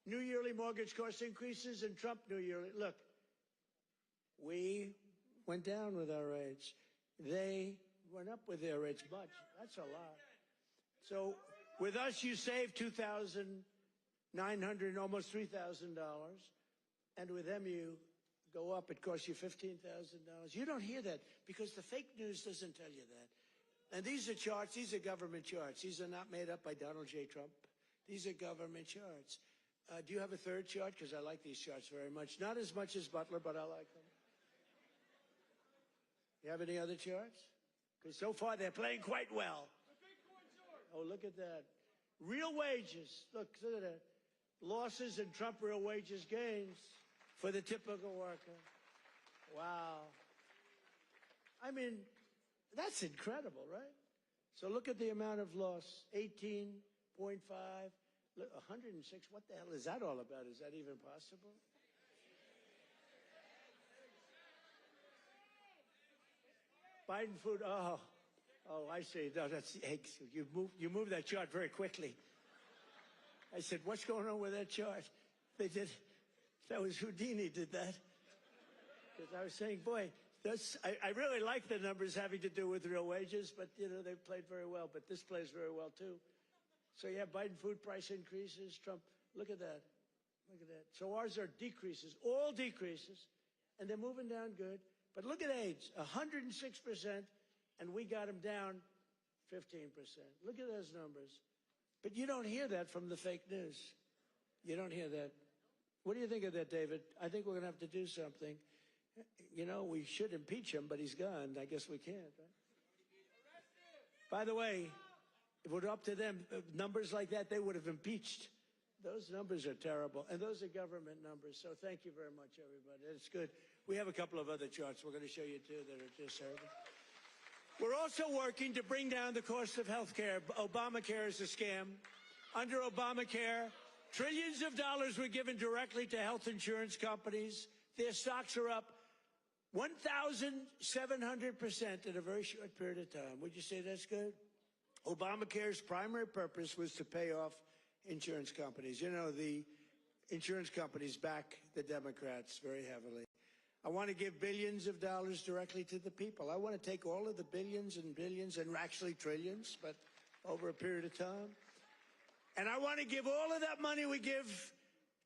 A: new yearly mortgage cost increases, and Trump, new yearly. Look, we went down with our rates. They went up with their rates much. That's a lot. So, with us, you save $2,900, almost $3,000. And with them, you go up, it costs you $15,000. You don't hear that because the fake news doesn't tell you that. And these are charts, these are government charts. These are not made up by Donald J. Trump. These are government charts. Do you have a third chart? Because I like these charts very much. Not as much as Butler, but I like them. You have any other charts? Because so far they're playing quite well. Oh, look at that. Real wages. Look at that. Losses and Trump real wages gains for the typical worker. Wow. I mean, that's incredible, right? So look at the amount of loss. 18.5, 106. What the hell is that all about? Is that even possible? Biden food, oh, I see. No, that's the eggs. You moved that chart very quickly. I said, what's going on with that chart? They did, that was Houdini did that. Because I was saying, boy, I really like the numbers having to do with real wages, but, you know, they've played very well. But this plays very well, too. So you have Biden food price increases, Trump, look at that. Look at that. So ours are decreases, all decreases, and they're moving down good. But look at AIDS, 106%, and we got them down 15%. Look at those numbers. But you don't hear that from the fake news. You don't hear that. What do you think of that, David? I think we're going to have to do something. You know, we should impeach him, but he's gone. I guess we can't, right? By the way, if it were up to them, numbers like that, they would have impeached. Those numbers are terrible, and those are government numbers. So thank you very much, everybody. It's good. We have a couple of other charts we're going to show you, too, that are just terrible. We're also working to bring down the cost of health care. Obamacare is a scam. Under Obamacare, trillions of dollars were given directly to health insurance companies. Their stocks are up 1,700% in a very short period of time. Would you say that's good? Obamacare's primary purpose was to pay off insurance companies. You know, the insurance companies back the Democrats very heavily. I want to give billions of dollars directly to the people. I want to take all of the billions and billions and actually trillions, but over a period of time. And I want to give all of that money we give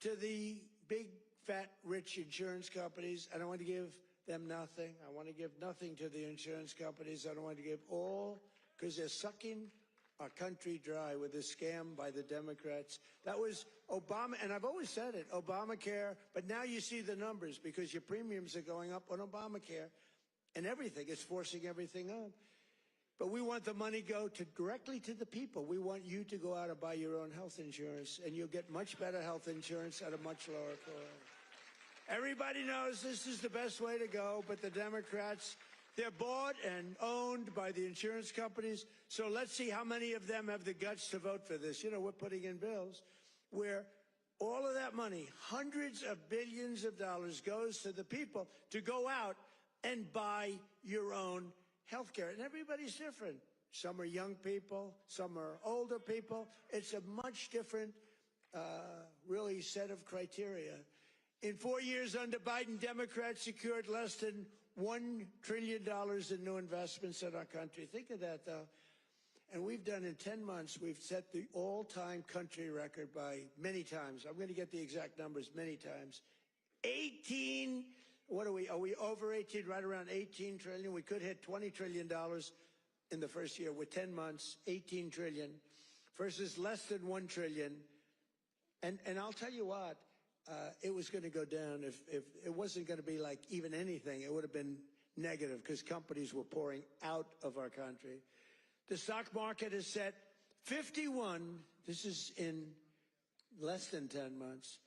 A: to the big, fat, rich insurance companies. I don't want to give them nothing. I want to give nothing to the insurance companies. I don't want to give all, because they're sucking our country dry with this scam by the Democrats. That was Obama, and I've always said it, Obamacare, but now you see the numbers because your premiums are going up on Obamacare and everything. It's forcing everything up. But we want the money go directly to the people. We want you to go out and buy your own health insurance, and you'll get much better health insurance at a much lower cost. Everybody knows this is the best way to go, but the Democrats, they're bought and owned by the insurance companies. So let's see how many of them have the guts to vote for this. You know, we're putting in bills where all of that money, hundreds of billions of dollars, goes to the people to go out and buy your own health care. And everybody's different. Some are young people, some are older people. It's a much different, really, set of criteria. In 4 years under Biden, Democrats secured less than $1 trillion in new investments in our country. Think of that, though. And we've done in 10 months, we've set the all-time country record by many times. I'm going to get the exact numbers, many times. 18, what are we over 18, right around 18 trillion? We could hit $20 trillion in the first year with 10 months, 18 trillion versus less than 1 trillion. And I'll tell you what, it was going to go down if it wasn't going to be like even anything. It would have been negative because companies were pouring out of our country. The stock market is set 51. This is in less than 10 months.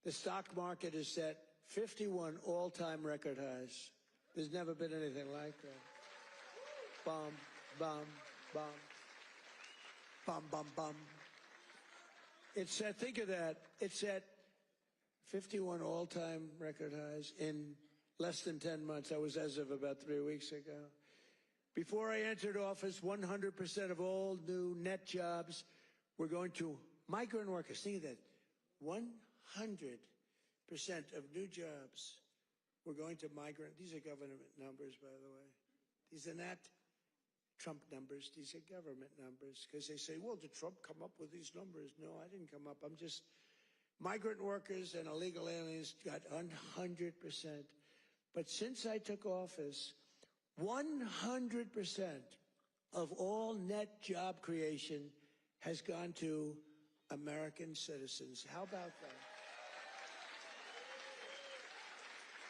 A: The stock market is set 51 all-time record highs. There's never been anything like that. Bum, bum, bum. Bum, bum, bum. It's set, think of that. It's set 51 all-time record highs in less than 10 months. That was as of about 3 weeks ago. Before I entered office, 100% of all new net jobs were going to migrant workers. Think of that. 100% of new jobs were going to migrant. These are government numbers, by the way. These are not Trump numbers. These are government numbers. Because they say, well, did Trump come up with these numbers? No, I didn't come up. I'm just... Migrant workers and illegal aliens got 100%. But since I took office, 100% of all net job creation has gone to American citizens. How about that?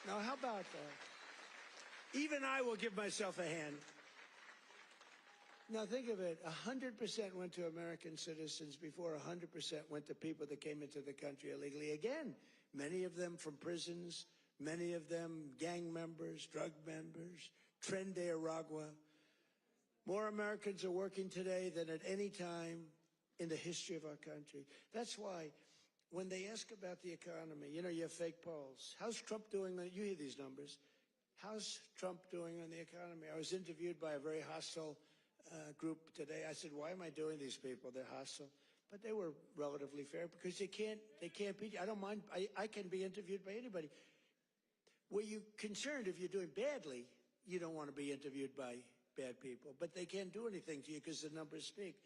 A: Now, how about that? Even I will give myself a hand. Now, think of it. 100% went to American citizens before 100% went to people that came into the country illegally. Again, many of them from prisons, many of them gang members, drug members, Tren de Aragua. More Americans are working today than at any time in the history of our country. That's why when they ask about the economy, you know, you have fake polls. How's Trump doing? You hear these numbers. How's Trump doing on the economy? I was interviewed by a very hostile group today. I said, why am I doing these people? They're hostile. But they were relatively fair because they can't beat you. I don't mind. I can be interviewed by anybody. Were you concerned if you're doing badly? You don't want to be interviewed by bad people. But they can't do anything to you because the numbers speak.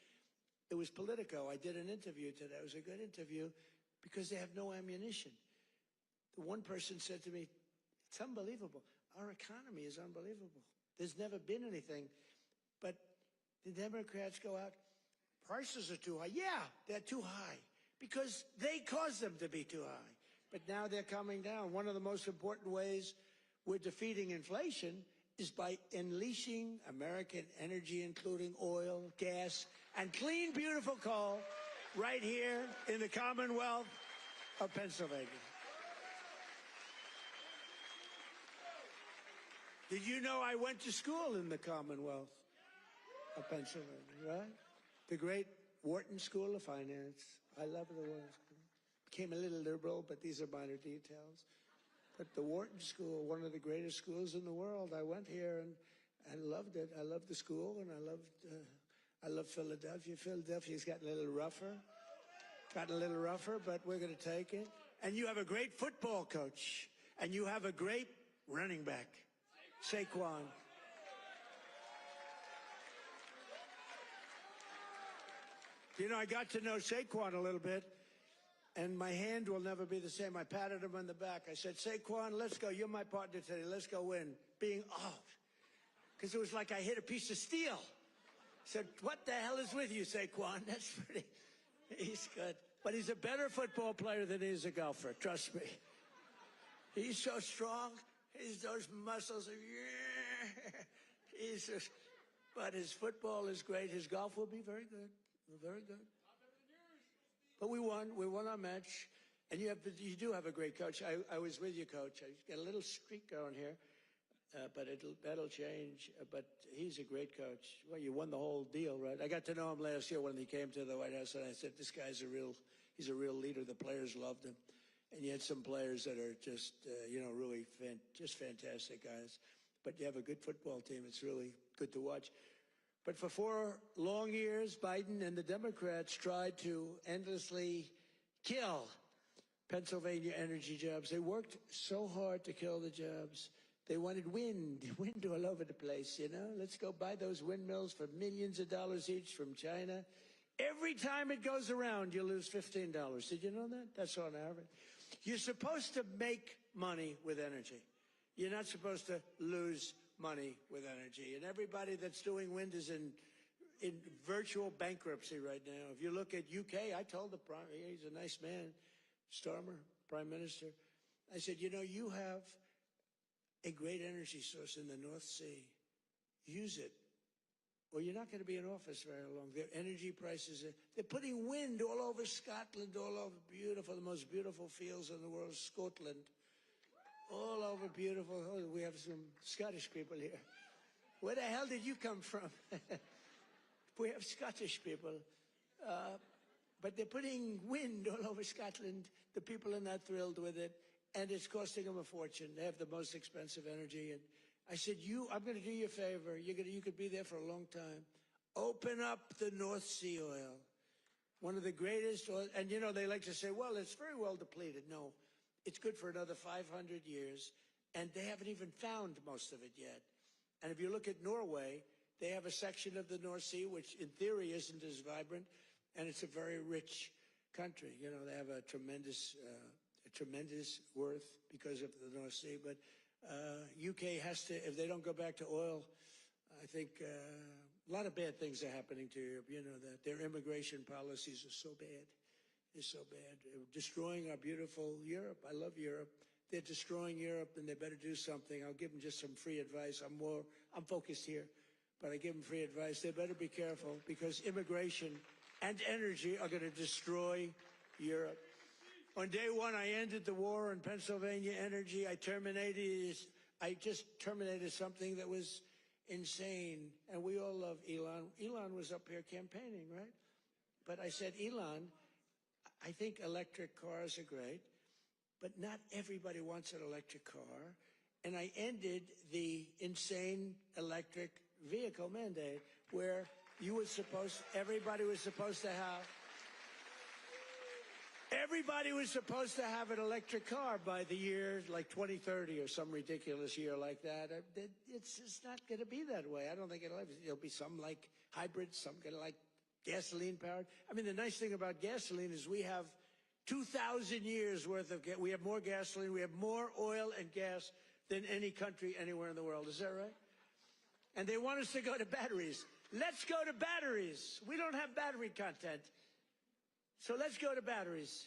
A: It was Politico. I did an interview today. It was a good interview because they have no ammunition. The one person said to me, it's unbelievable. Our economy is unbelievable. There's never been anything. But the Democrats go out, prices are too high. Yeah, they're too high because they caused them to be too high. But now they're coming down. One of the most important ways we're defeating inflation is by unleashing American energy, including oil, gas, and clean, beautiful coal right here in the Commonwealth of Pennsylvania. Did you know I went to school in the Commonwealth of Pennsylvania, right? The great Wharton School of Finance. I love the Wharton School. Became a little liberal, but these are minor details. But the Wharton School, one of the greatest schools in the world. I went here and I loved it. I loved the school, and I love Philadelphia. Philadelphia's gotten a little rougher. But we're going to take it. And you have a great football coach, and you have a great running back, Saquon. You know, I got to know Saquon a little bit, and my hand will never be the same. I patted him on the back. I said, Saquon, let's go. You're my partner today. Let's go win. Being out. Because it was like I hit a piece of steel. I said, what the hell is with you, Saquon? That's pretty... He's good. But he's a better football player than he is a golfer. Trust me. He's so strong. He's those muscles. He's just... But his football is great. His golf will be very good. Very good. But we won. We won our match. And you do have a great coach. I was with you, Coach. I got a little streak going here, but that'll change. But he's a great coach. Well, you won the whole deal, right? I got to know him last year when he came to the White House, and I said, this guy's he's a real leader. The players loved him. And you had some players that are just, really just fantastic guys. But you have a good football team. It's really good to watch. But for 4 long years, Biden and the Democrats tried to endlessly kill Pennsylvania energy jobs. They worked so hard to kill the jobs. They wanted wind all over the place, Let's go buy those windmills for millions of dollars each from China. Every time it goes around, you lose $15. Did you know that? That's on average. You're supposed to make money with energy. You're not supposed to lose money with energy. And everybody that's doing wind is in virtual bankruptcy right now. If you look at UK, I told he's a nice man, Starmer, Prime Minister. I said, you have a great energy source in the North Sea. Use it, or you're not going to be in office very long. Their energy prices, they're putting wind all over Scotland, all over the most beautiful fields in the world, Scotland. All over beautiful. Oh, we have some Scottish people here. Where the hell did you come from? We have Scottish people. But they're putting wind all over Scotland. The people are not thrilled with it. And it's costing them a fortune. They have the most expensive energy. And I said, I'm going to do you a favor. You could be there for a long time. Open up the North Sea oil. One of the greatest oil. And, they like to say, well, it's very well depleted. No. It's good for another 500 years, and they haven't even found most of it yet. And if you look at Norway, they have a section of the North Sea, which in theory isn't as vibrant, and it's a very rich country. They have a tremendous worth because of the North Sea. But UK has to, if they don't go back to oil, I think a lot of bad things are happening to Europe. That their immigration policies are so bad. Is so bad. They're destroying our beautiful Europe. I love Europe. They're destroying Europe, and they better do something. I'll give them just some free advice. I'm focused here, but I give them free advice. They better be careful, because immigration and energy are going to destroy Europe. On day one, I ended the war on Pennsylvania energy. I just terminated something that was insane. And we all love Elon. Elon was up here campaigning, right? But I said, Elon, I think electric cars are great, but not everybody wants an electric car. And I ended the insane electric vehicle mandate where everybody was supposed to have an electric car by the year like 2030 or some ridiculous year like that. It's just not going to be that way. I don't think it'll be some like hybrids, some going to like gasoline powered. I mean, the nice thing about gasoline is we have 2,000 years worth of we have more gasoline, we have more oil and gas than any country anywhere in the world. Is that right? And they want us to go to batteries. Let's go to batteries. We don't have battery content. So let's go to batteries,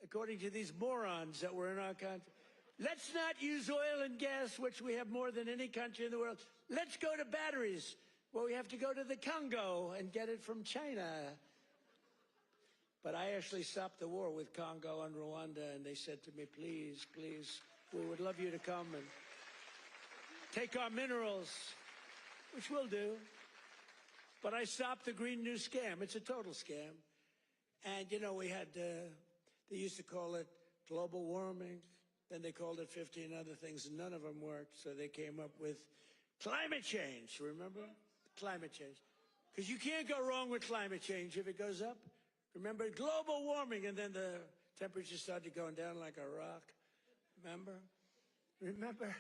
A: according to these morons that were in our country. Let's not use oil and gas, which we have more than any country in the world. Let's go to batteries. Well, we have to go to the Congo and get it from China. But I actually stopped the war with Congo and Rwanda, and they said to me, please, please, we would love you to come and take our minerals, which we'll do. But I stopped the Green New Scam. It's a total scam. And, we had, they used to call it global warming. Then they called it 15 other things, and none of them worked. So they came up with climate change, remember? Climate change. Because you can't go wrong with climate change if it goes up. Remember, global warming, and then the temperature started going down like a rock. Remember?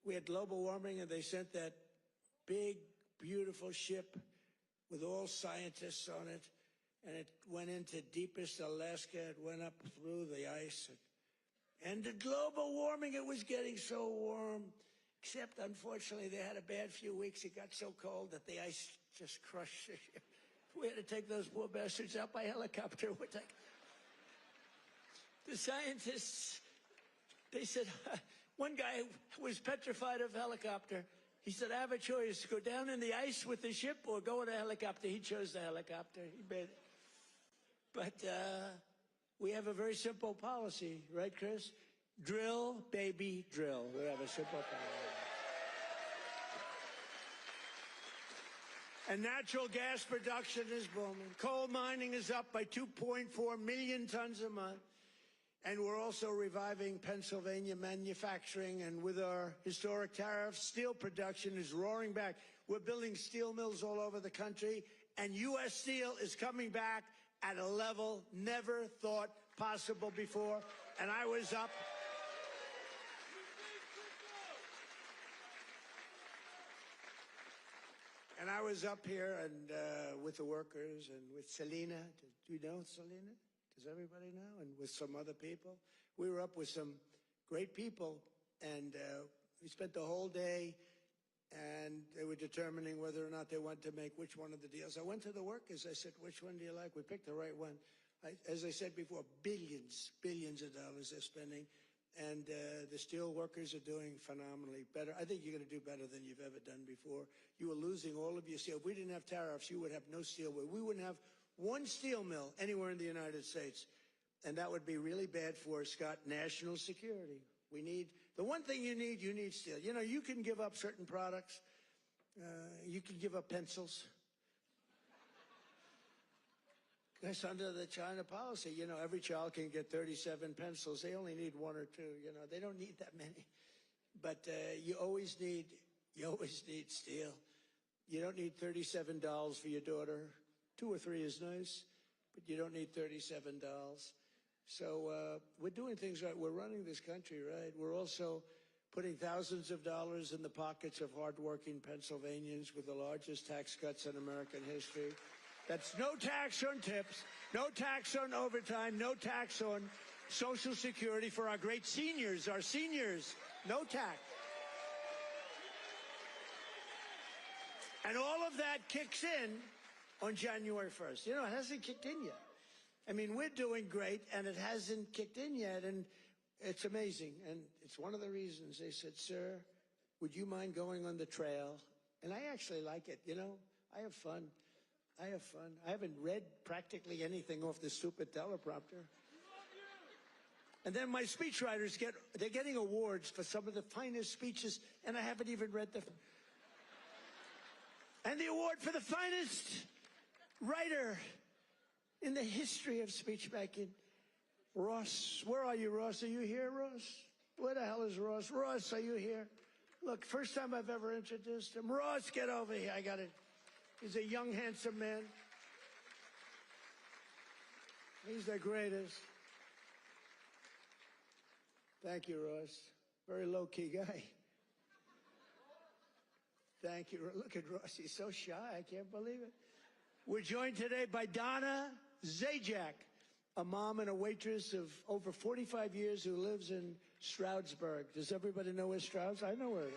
A: We had global warming, and they sent that big, beautiful ship with all scientists on it. and it went into deepest Alaska. It went up through the ice. And the global warming, it was getting so warm. Except, unfortunately, they had a bad few weeks. It got so cold that the ice just crushed the ship. We had to take those poor bastards out by helicopter. The scientists, they said, one guy was petrified of helicopter. He said, I have a choice, go down in the ice with the ship or go in a helicopter. He chose the helicopter. He made it. But we have a very simple policy, right, Chris? Drill, baby, drill. We have a simple policy. And natural gas production is booming. Coal mining is up by 2.4 million tons a month. And we're also reviving Pennsylvania manufacturing. And with our historic tariffs, steel production is roaring back. We're building steel mills all over the country. And U.S. Steel is coming back at a level never thought possible before. And I was up. And I was up here and with the workers and with Selena. Do you know Selena? Does everybody know? And with some other people. We were up with some great people, and we spent the whole day, and they were determining whether or not they wanted to make which one of the deals. I went to the workers. I said, which one do you like? We picked the right one. As I said before, billions of dollars they're spending. And the steel workers are doing phenomenally better. I think you're going to do better than you've ever done before. You are losing all of your steel. If we didn't have tariffs, you would have no steel. We wouldn't have one steel mill anywhere in the United States. And that would be really bad for, Scott, national security. We need, the one thing you need steel. You know, you can give up certain products. You can give up pencils. That's under the China policy. You know, every child can get 37 pencils. They only need one or two. You know, they don't need that many. But you always need steel. You don't need $37 for your daughter. 2 or 3 is nice, but you don't need $37. So we're doing things right. We're running this country right. We're also putting thousands of dollars in the pockets of hardworking Pennsylvanians with the largest tax cuts in American history. That's no tax on tips, no tax on overtime, no tax on Social Security for our great seniors, no tax. And all of that kicks in on January 1st. You know, it hasn't kicked in yet. I mean, we're doing great, and it hasn't kicked in yet, and it's amazing. And it's one of the reasons they said, sir, would you mind going on the trail? And I actually like it, you know. I have fun. I haven't read practically anything off this stupid teleprompter. And then my speechwriters they're getting awards for some of the finest speeches, and I haven't even read them. And the award for the finest writer in the history of speech making, Ross. Where are you, Ross? Are you here, Ross? Where the hell is Ross? Ross, are you here? Look, first time I've ever introduced him. Ross, get over here. I got it. He's a young, handsome man. He's the greatest. Thank you, Ross. Very low-key guy. Thank you. Look at Ross. He's so shy. I can't believe it. We're joined today by Donna Zajac, a mom and a waitress of over 45 years who lives in Stroudsburg. Does everybody know where Strouds? I know where it is.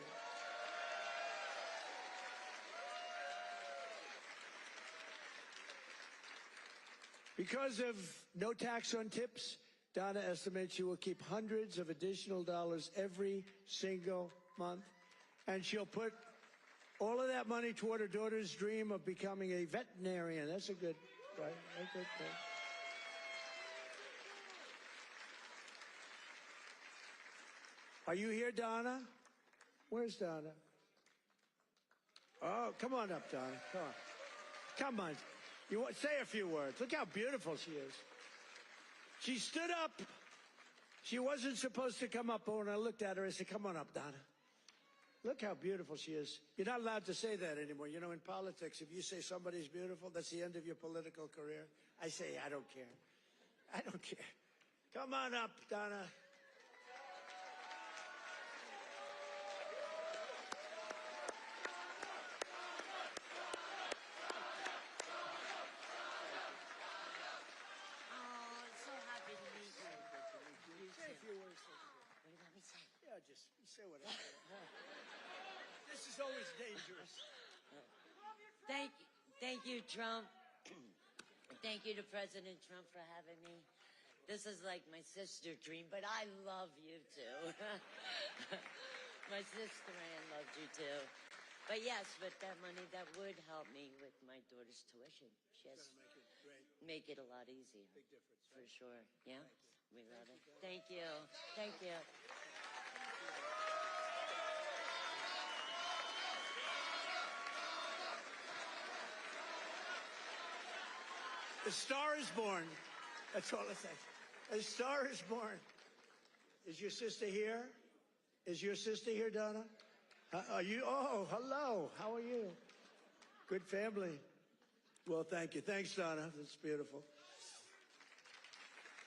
A: Because of no tax on tips, Donna estimates she will keep hundreds of additional dollars every single month. And she'll put all of that money toward her daughter's dream of becoming a veterinarian. That's a good, right? That's a good thing. Are you here, Donna? Where's Donna? Oh, come on up, Donna. Come on. Come on. You want, say a few words. Look how beautiful she is. She stood up. She wasn't supposed to come up, but when I looked at her, I said, come on up, Donna. Look how beautiful she is. You're not allowed to say that anymore. You know, in politics, if you say somebody's beautiful, that's the end of your political career. I say, I don't care. I don't care. Come on up, Donna. Say whatever. This is always dangerous.
B: Thank you, Trump. Thank you to President Trump for having me. This is like my sister dream, but I love you too. My sister Ann loved you too. But yes, with that money, that would help me with my daughter's tuition. Yes, make it a lot easier.
A: Big difference.
B: For sure. Yeah, we love it. Thank you. Thank you.
A: A star is born. That's all it says. A star is born. Is your sister here? Is your sister here, Donna? Are you? Oh, hello. How are you? Good family. Well, thank you. Thanks, Donna. That's beautiful.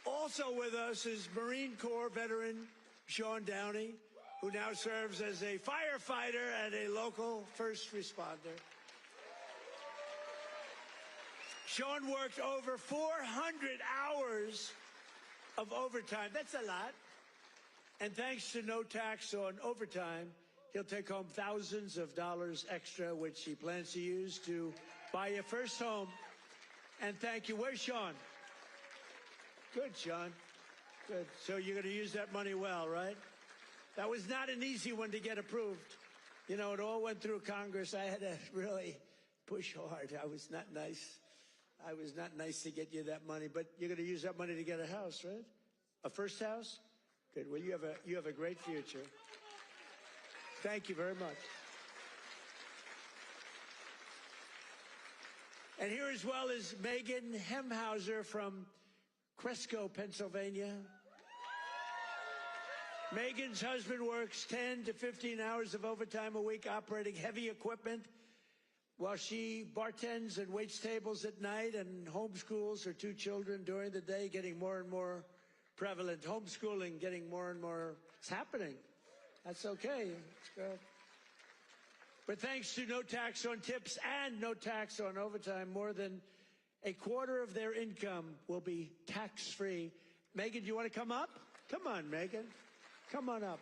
A: Also with us is Marine Corps veteran Sean Downey, who now serves as a firefighter and a local first responder. Sean worked over 400 hours of overtime. That's a lot. And thanks to no tax on overtime, he'll take home thousands of dollars extra, which he plans to use to buy your first home. And thank you. Where's Sean? Good, Sean. Good. So you're going to use that money well, right? That was not an easy one to get approved. You know, it all went through Congress. I had to really push hard. I was not nice. I was not nice to get you that money, but you're going to use that money to get a house, right? A first house? Good. Well, you have a great future. Thank you very much. And here as well is Megan Hemhauser from Cresco, Pennsylvania. Megan's husband works 10 to 15 hours of overtime a week operating heavy equipment while she bartends and waits tables at night and homeschools her two children during the day, getting more and more prevalent. Homeschooling getting more and more. It's happening. That's okay. It's good. But thanks to no tax on tips and no tax on overtime, more than a quarter of their income will be tax-free. Megan, do you want to come up? Come on, Megan. Come on up.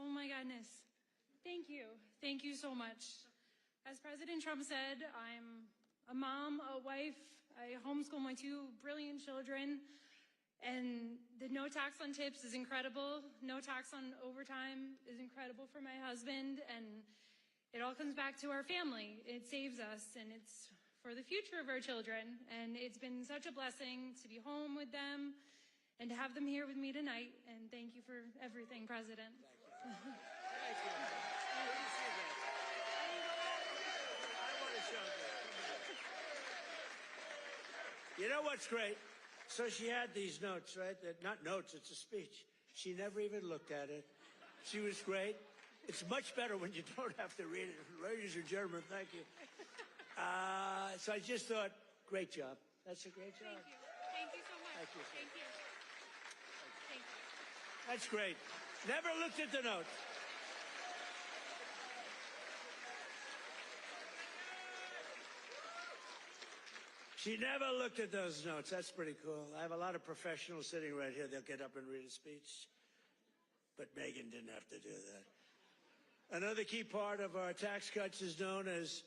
C: Oh my goodness. Thank you. Thank you so much. As President Trump said, I'm a mom, a wife. I homeschool my two brilliant children. And the no tax on tips is incredible. No tax on overtime is incredible for my husband. And it all comes back to our family. It saves us, and it's for the future of our children. And it's been such a blessing to be home with them and to have them here with me tonight. And thank you for everything, President.
A: Thank you. Thank you. Good to see that. I want to show that. You know what's great? So she had these notes, right? Not notes, it's a speech. She never even looked at it. She was great. It's much better when you don't have to read it. Ladies and gentlemen, thank you. So I just thought, great job. That's a great job.
C: Thank you. Thank you so much.
A: Thank you.
C: Thank you. Thank you.
A: That's great. Never looked at the notes. She never looked at those notes. That's pretty cool. I have a lot of professionals sitting right here. They'll get up and read a speech. But Megan didn't have to do that. Another key part of our tax cuts is known as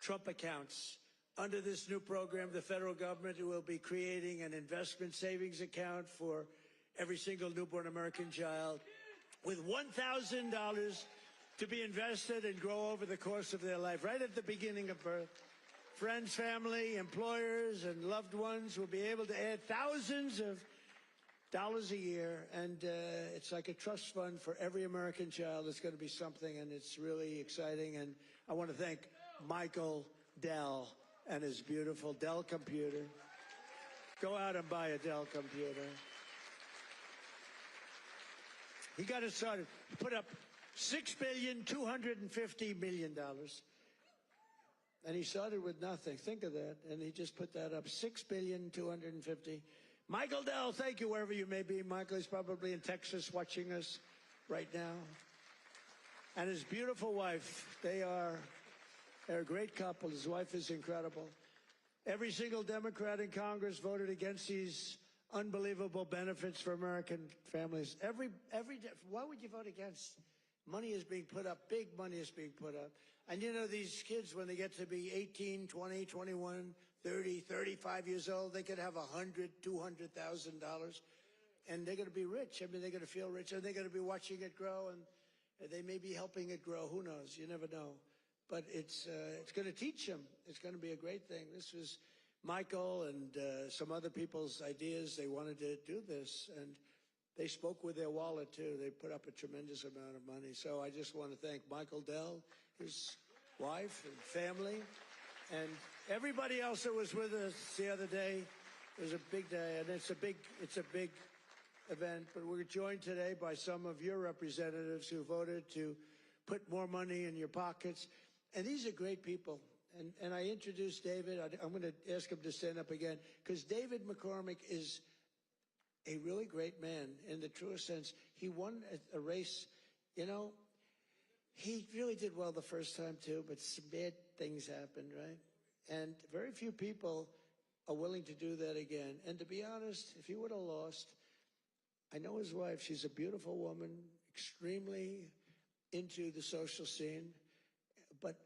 A: Trump accounts. Under this new program, the federal government will be creating an investment savings account for every single newborn American child with $1,000 to be invested and grow over the course of their life, right at the beginning of birth. Friends, family, employers, and loved ones will be able to add thousands of dollars a year, and it's like a trust fund for every American child. It's going to be something, and it's really exciting. And I want to thank Michael Dell and his beautiful Dell computer. Go out and buy a Dell computer. He got it started. He put up $6.25 billion. And he started with nothing. Think of that. And he just put that up. $6.25 billion. Michael Dell, thank you wherever you may be. Michael is probably in Texas watching us right now. and his beautiful wife. They're a great couple. His wife is incredible. Every single Democrat in Congress voted against these unbelievable benefits for American families. Why would you vote against? Money is being put up. Big money is being put up. And you know, these kids, when they get to be 18, 20, 21, 30, 35 years old, they could have $100,000, $200,000, and they're going to be rich. I mean, they're going to feel rich, and they're going to be watching it grow, and they may be helping it grow. Who knows? You never know. But it's going to teach them. It's going to be a great thing. This was Michael and some other people's ideas. They wanted to do this, and they spoke with their wallet, too. They put up a tremendous amount of money. So I just want to thank Michael Dell, his wife and family, and everybody else that was with us the other day. It was a big day, and it's a big event. But we're joined today by some of your representatives who voted to put more money in your pockets. And these are great people. And I introduced David. I'm going to ask him to stand up again, because David McCormick is a really great man in the truest sense. He won a race. You know, he really did well the first time, too, but some bad things happened, right? And very few people are willing to do that again. And to be honest, if he would have lost, I know his wife. She's a beautiful woman, extremely into the social scene, but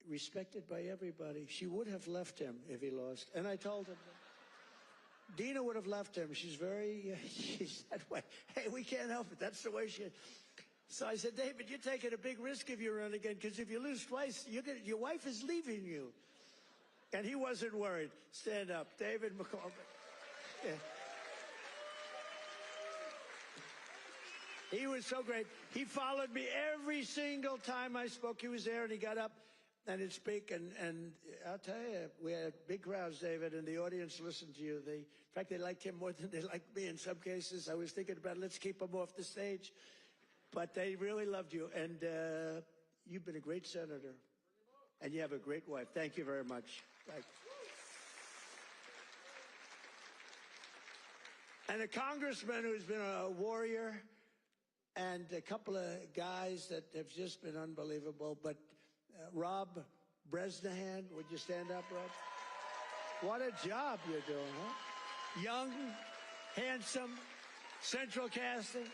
A: respected by everybody. She would have left him if he lost. And I told him that. Dina would have left him. She's that way. Hey, we can't help it. That's the way she is. So I said, David, you're taking a big risk if you run again, because if you lose twice, your wife is leaving you. And he wasn't worried. Stand up. David McCormick. Yeah. He was so great. He followed me every single time I spoke. He was there, and he got up and he'd speak. And I'll tell you, we had big crowds, David, and the audience listened to you. In fact, they liked him more than they liked me in some cases. I was thinking about, let's keep him off the stage. But they really loved you. And you've been a great senator. And you have a great wife. Thank you very much. Thank you. And a congressman who's been a warrior, and a couple of guys that have just been unbelievable. But Rob Bresnahan, would you stand up, Rob? What a job you're doing, huh? Young, handsome, central casting.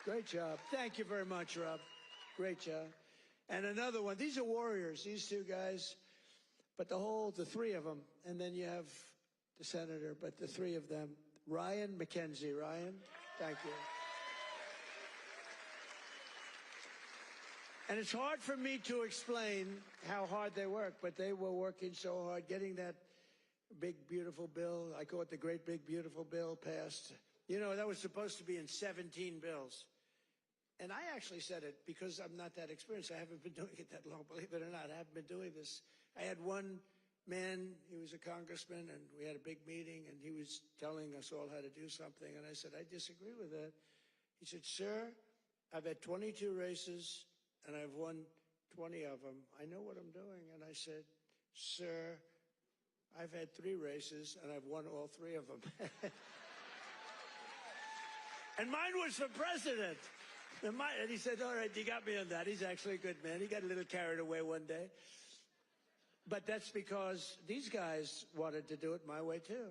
A: Great job. Thank you very much, Rob. Great job. And another one. These are warriors, these two guys. But the three of them. And then you have the senator, but the three of them. Ryan McKenzie. Ryan, thank you. And it's hard for me to explain how hard they work, but they were working so hard getting that big, beautiful bill. I call it the great, big, beautiful bill passed. You know, that was supposed to be in 17 bills. And I actually said it because I'm not that experienced. I haven't been doing it that long, believe it or not. I haven't been doing this. I had one man, he was a congressman, and we had a big meeting, and he was telling us all how to do something. And I said, I disagree with that. He said, sir, I've had 22 races, and I've won 20 of them. I know what I'm doing. And I said, sir, I've had 3 races, and I've won all 3 of them. And mine was for president. And he said, all right, you got me on that. He's actually a good man. He got a little carried away one day. But that's because these guys wanted to do it my way, too.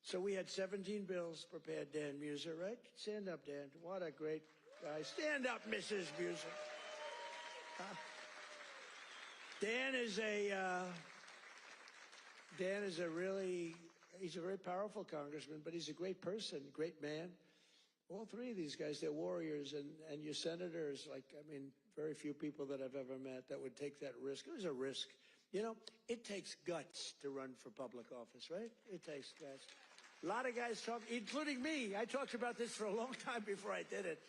A: So we had 17 bills prepared. Dan Muser, right? Stand up, Dan. What a great guy. Stand up, Mrs. Muser. Dan is he's a very powerful congressman, but he's a great person, great man. All 3 of these guys, they're warriors, and your senators, very few people that I've ever met that would take that risk. It was a risk. You know, it takes guts to run for public office, right? It takes guts. A lot of guys talk, including me. I talked about this for a long time before I did it.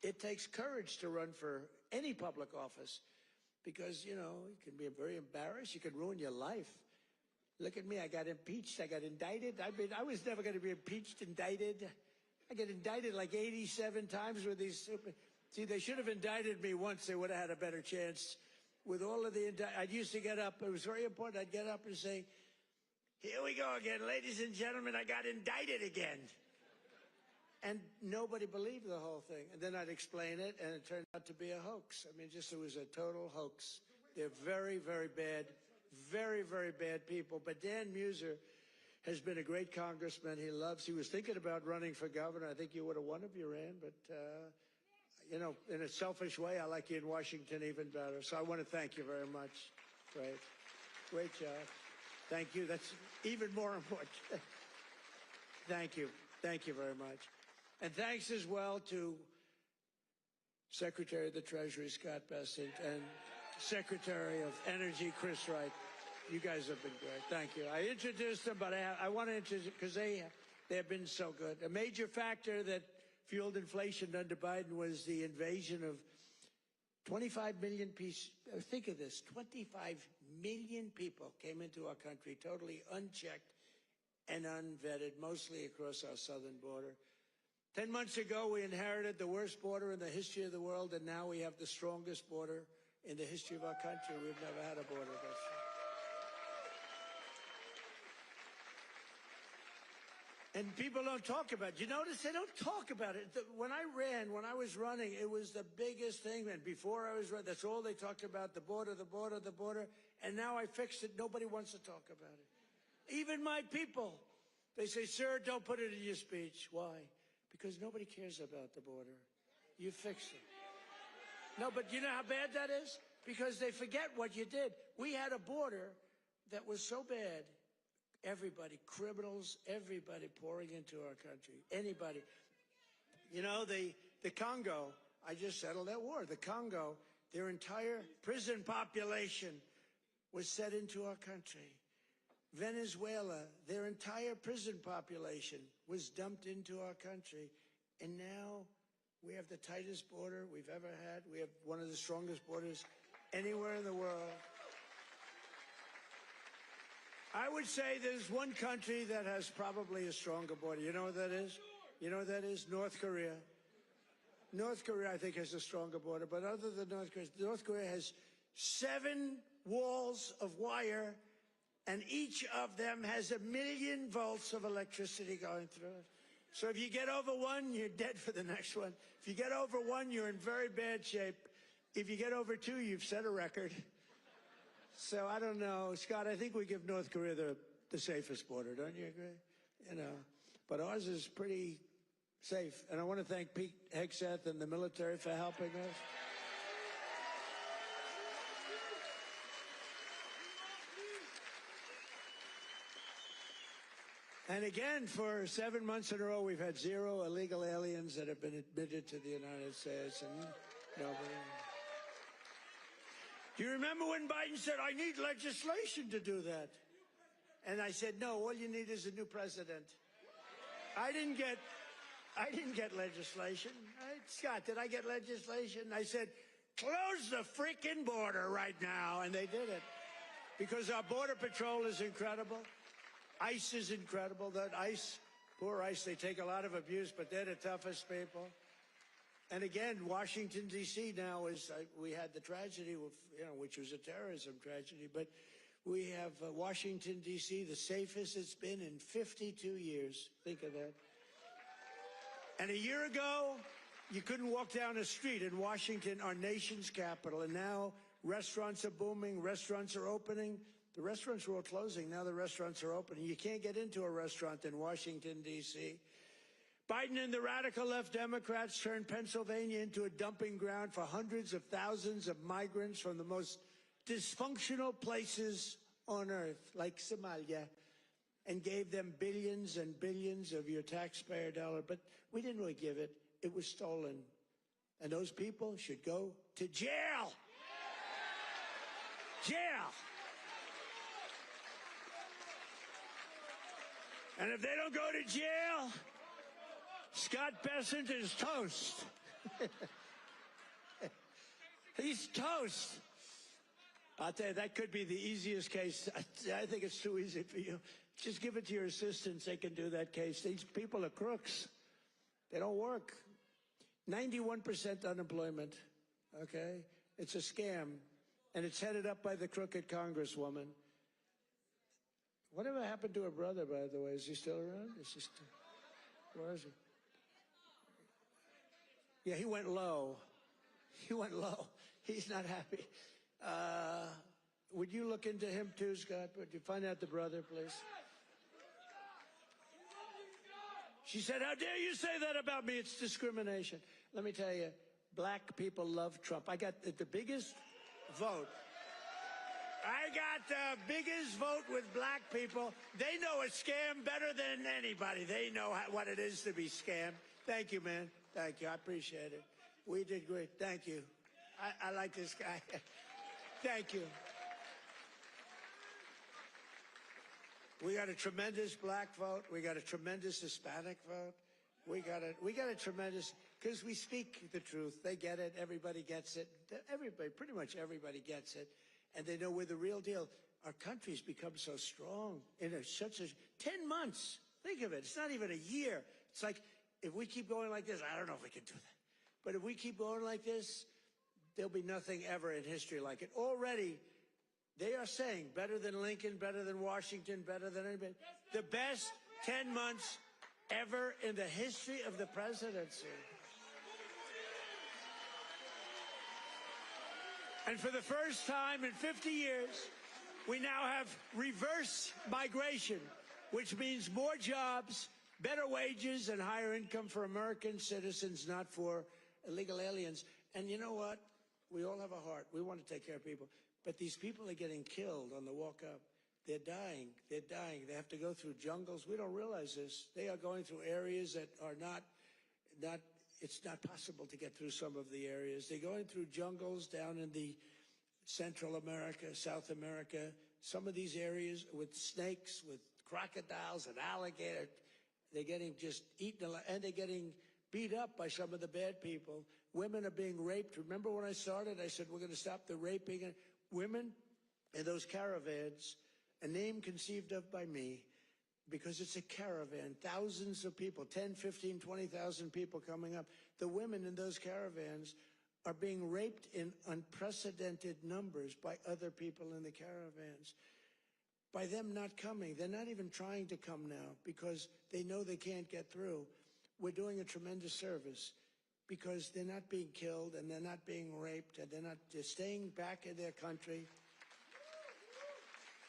A: It takes courage to run for any public office because, you know, you can be very embarrassed. You can ruin your life. Look at me. I got impeached. I got indicted. I was never going to be impeached, indicted. I get indicted like 87 times with these stupid. See, they should have indicted me once. They would have had a better chance. With all of the I used to get up. It was very important. I'd get up and say, here we go again. Ladies and gentlemen, I got indicted again. And nobody believed the whole thing. And then I'd explain it, and it turned out to be a hoax. I mean, it was a total hoax. They're very, very bad, very, very bad people. But Dan Muser has been a great congressman. He was thinking about running for governor. I think you would have won if you ran, but, you know, in a selfish way, I like you in Washington even better. So I want to thank you very much. Great. Great job. Thank you. That's even more important. Thank you. Thank you very much. And thanks as well to Secretary of the Treasury, Scott Bessent, and Secretary of Energy, Chris Wright. You guys have been great. Thank you. I introduced them, but I want to introduce because they have been so good. A major factor that fueled inflation under Biden was the invasion of 25 million people. Think of this, 25 million people came into our country totally unchecked and unvetted, mostly across our southern border. 10 months ago, we inherited the worst border in the history of the world, and now we have the strongest border in the history of our country. We've never had a border that strong. And people don't talk about it. You notice they don't talk about it. When I was running, it was the biggest thing. And before I was running, that's all they talked about, the border, the border, the border. And now I fixed it. Nobody wants to talk about it. Even my people, they say, sir, don't put it in your speech. Why? Because nobody cares about the border. You fixed it. No, but you know how bad that is? Because they forget what you did. We had a border that was so bad. Everybody, criminals, everybody pouring into our country. Anybody. You know, the Congo, I just settled that war. The Congo, their entire prison population was set into our country. Venezuela, their entire prison population was dumped into our country. And now we have the tightest border we've ever had. We have one of the strongest borders anywhere in the world. I would say there's one country that has probably a stronger border. You know what that is? You know what that is? North Korea. North Korea, I think, has a stronger border. But other than North Korea has 7 walls of wire, and each of them has 1 million volts of electricity going through it. So if you get over one, you're dead for the next one. If you get over one, you're in very bad shape. If you get over 2, you've set a record. So I don't know, Scott, I think we give North Korea the safest border, don't you agree? You know, but ours is pretty safe. And I want to thank Pete Hegseth and the military for helping us. And again, for 7 months in a row, we've had 0 illegal aliens that have been admitted to the United States, and nobody. Do you remember when Biden said, I need legislation to do that? And I said, no, all you need is a new president. I didn't get legislation. Scott, did I get legislation? I said, close the freaking border right now. And they did it. Because our Border Patrol is incredible. ICE is incredible. That ICE, poor ICE, they take a lot of abuse, but they're the toughest people. And again, Washington, D.C. now is, we had the tragedy, which was a terrorism tragedy, but we have Washington, D.C., the safest it's been in 52 years. Think of that. And a year ago, you couldn't walk down a street in Washington, our nation's capital, and now restaurants are booming, restaurants are opening. The restaurants were all closing, now the restaurants are opening. You can't get into a restaurant in Washington, D.C. Biden and the radical left Democrats turned Pennsylvania into a dumping ground for hundreds of thousands of migrants from the most dysfunctional places on earth, like Somalia, and gave them billions and billions of your taxpayer dollars. But we didn't really give it. It was stolen. And those people should go to jail. Jail. And if they don't go to jail, Scott Bessent is toast. He's toast. I'll tell you, that could be the easiest case. I think it's too easy for you. Just give it to your assistants. They can do that case. These people are crooks. They don't work. 91% unemployment, okay? It's a scam, and it's headed up by the crooked Congresswoman. Whatever happened to her brother, by the way? Is he still around? Where is he? Yeah, he went low. He went low. He's not happy. Would you look into him too, Scott? Would you find out the brother, please? She said, how dare you say that about me? It's discrimination. Let me tell you, black people love Trump. I got the biggest vote. I got the biggest vote with black people. They know a scam better than anybody. They know what it is to be scammed. Thank you, man. Thank you. I appreciate it. We did great. Thank you. I like this guy. Thank you. We got a tremendous black vote. We got a tremendous Hispanic vote. We got a tremendous, because we speak the truth. They get it. Everybody gets it. Everybody, pretty much everybody gets it. And they know we're the real deal. Our country's become so strong in such a 10 months. Think of it. It's not even a year. It's like, if we keep going like this, I don't know if we can do that. But if we keep going like this, there'll be nothing ever in history like it. Already, they are saying better than Lincoln, better than Washington, better than anybody. The best 10 months ever in the history of the presidency. And for the first time in 50 years, we now have reverse migration, which means more jobs, better wages, and higher income for American citizens, not for illegal aliens. And you know what? We all have a heart. We want to take care of people. But these people are getting killed on the walk up. They're dying. They're dying. They have to go through jungles. We don't realize this. They are going through areas that are not it's not possible to get through some of the areas. They're going through jungles down in the Central America, South America, some of these areas with snakes, with crocodiles and alligators. They're getting just eaten alive, and they're getting beat up by some of the bad people. Women are being raped. Remember when I started, I said, we're going to stop the raping of women in those caravans, a name conceived of by me, because it's a caravan, thousands of people, 10, 15, 20,000 people coming up. The women in those caravans are being raped in unprecedented numbers by other people in the caravans. By them not coming, they're not even trying to come now because they know they can't get through. We're doing a tremendous service because they're not being killed and they're not being raped and they're staying back in their country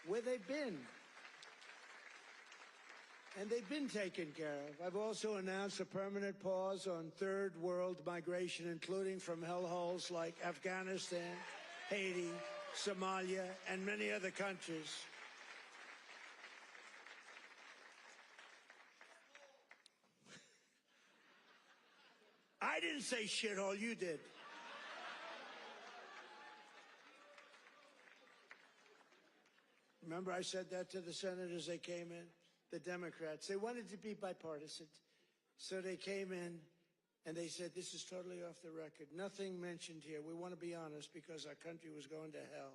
A: where they've been. And they've been taken care of. I've also announced a permanent pause on third world migration, including from hellholes like Afghanistan, Haiti, Somalia, and many other countries. I didn't say shithole, you did. Remember I said that to the senators, they came in? The Democrats. They wanted to be bipartisan. So they came in and they said, this is totally off the record. Nothing mentioned here. We want to be honest because our country was going to hell.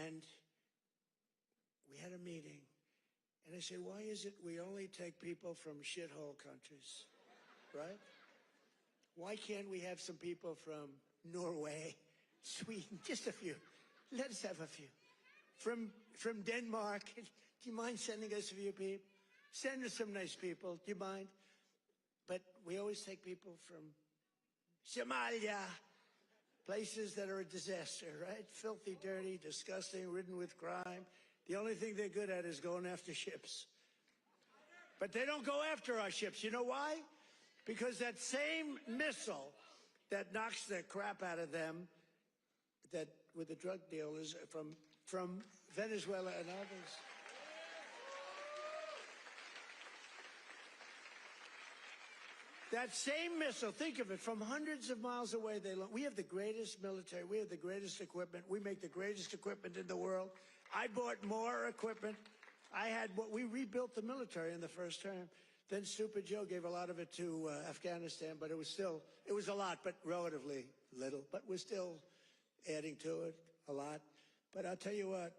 A: And we had a meeting. And I said, why is it we only take people from shithole countries, right? Why can't we have some people from Norway, Sweden, just a few? Let us have a few. From Denmark. Do you mind sending us a few people? Send us some nice people. Do you mind? But we always take people from Somalia, places that are a disaster, right? Filthy, dirty, disgusting, ridden with crime. The only thing they're good at is going after ships. But they don't go after our ships. You know why? Because that same missile that knocks the crap out of them, that with the drug dealers from Venezuela and others. That same missile, think of it, from hundreds of miles away, we have the greatest military, we have the greatest equipment, we make the greatest equipment in the world. I bought more equipment. We rebuilt the military in the first term. Then Stupid Joe gave a lot of it to Afghanistan, but it was a lot, but relatively little. But we're still adding to it a lot. But I'll tell you what,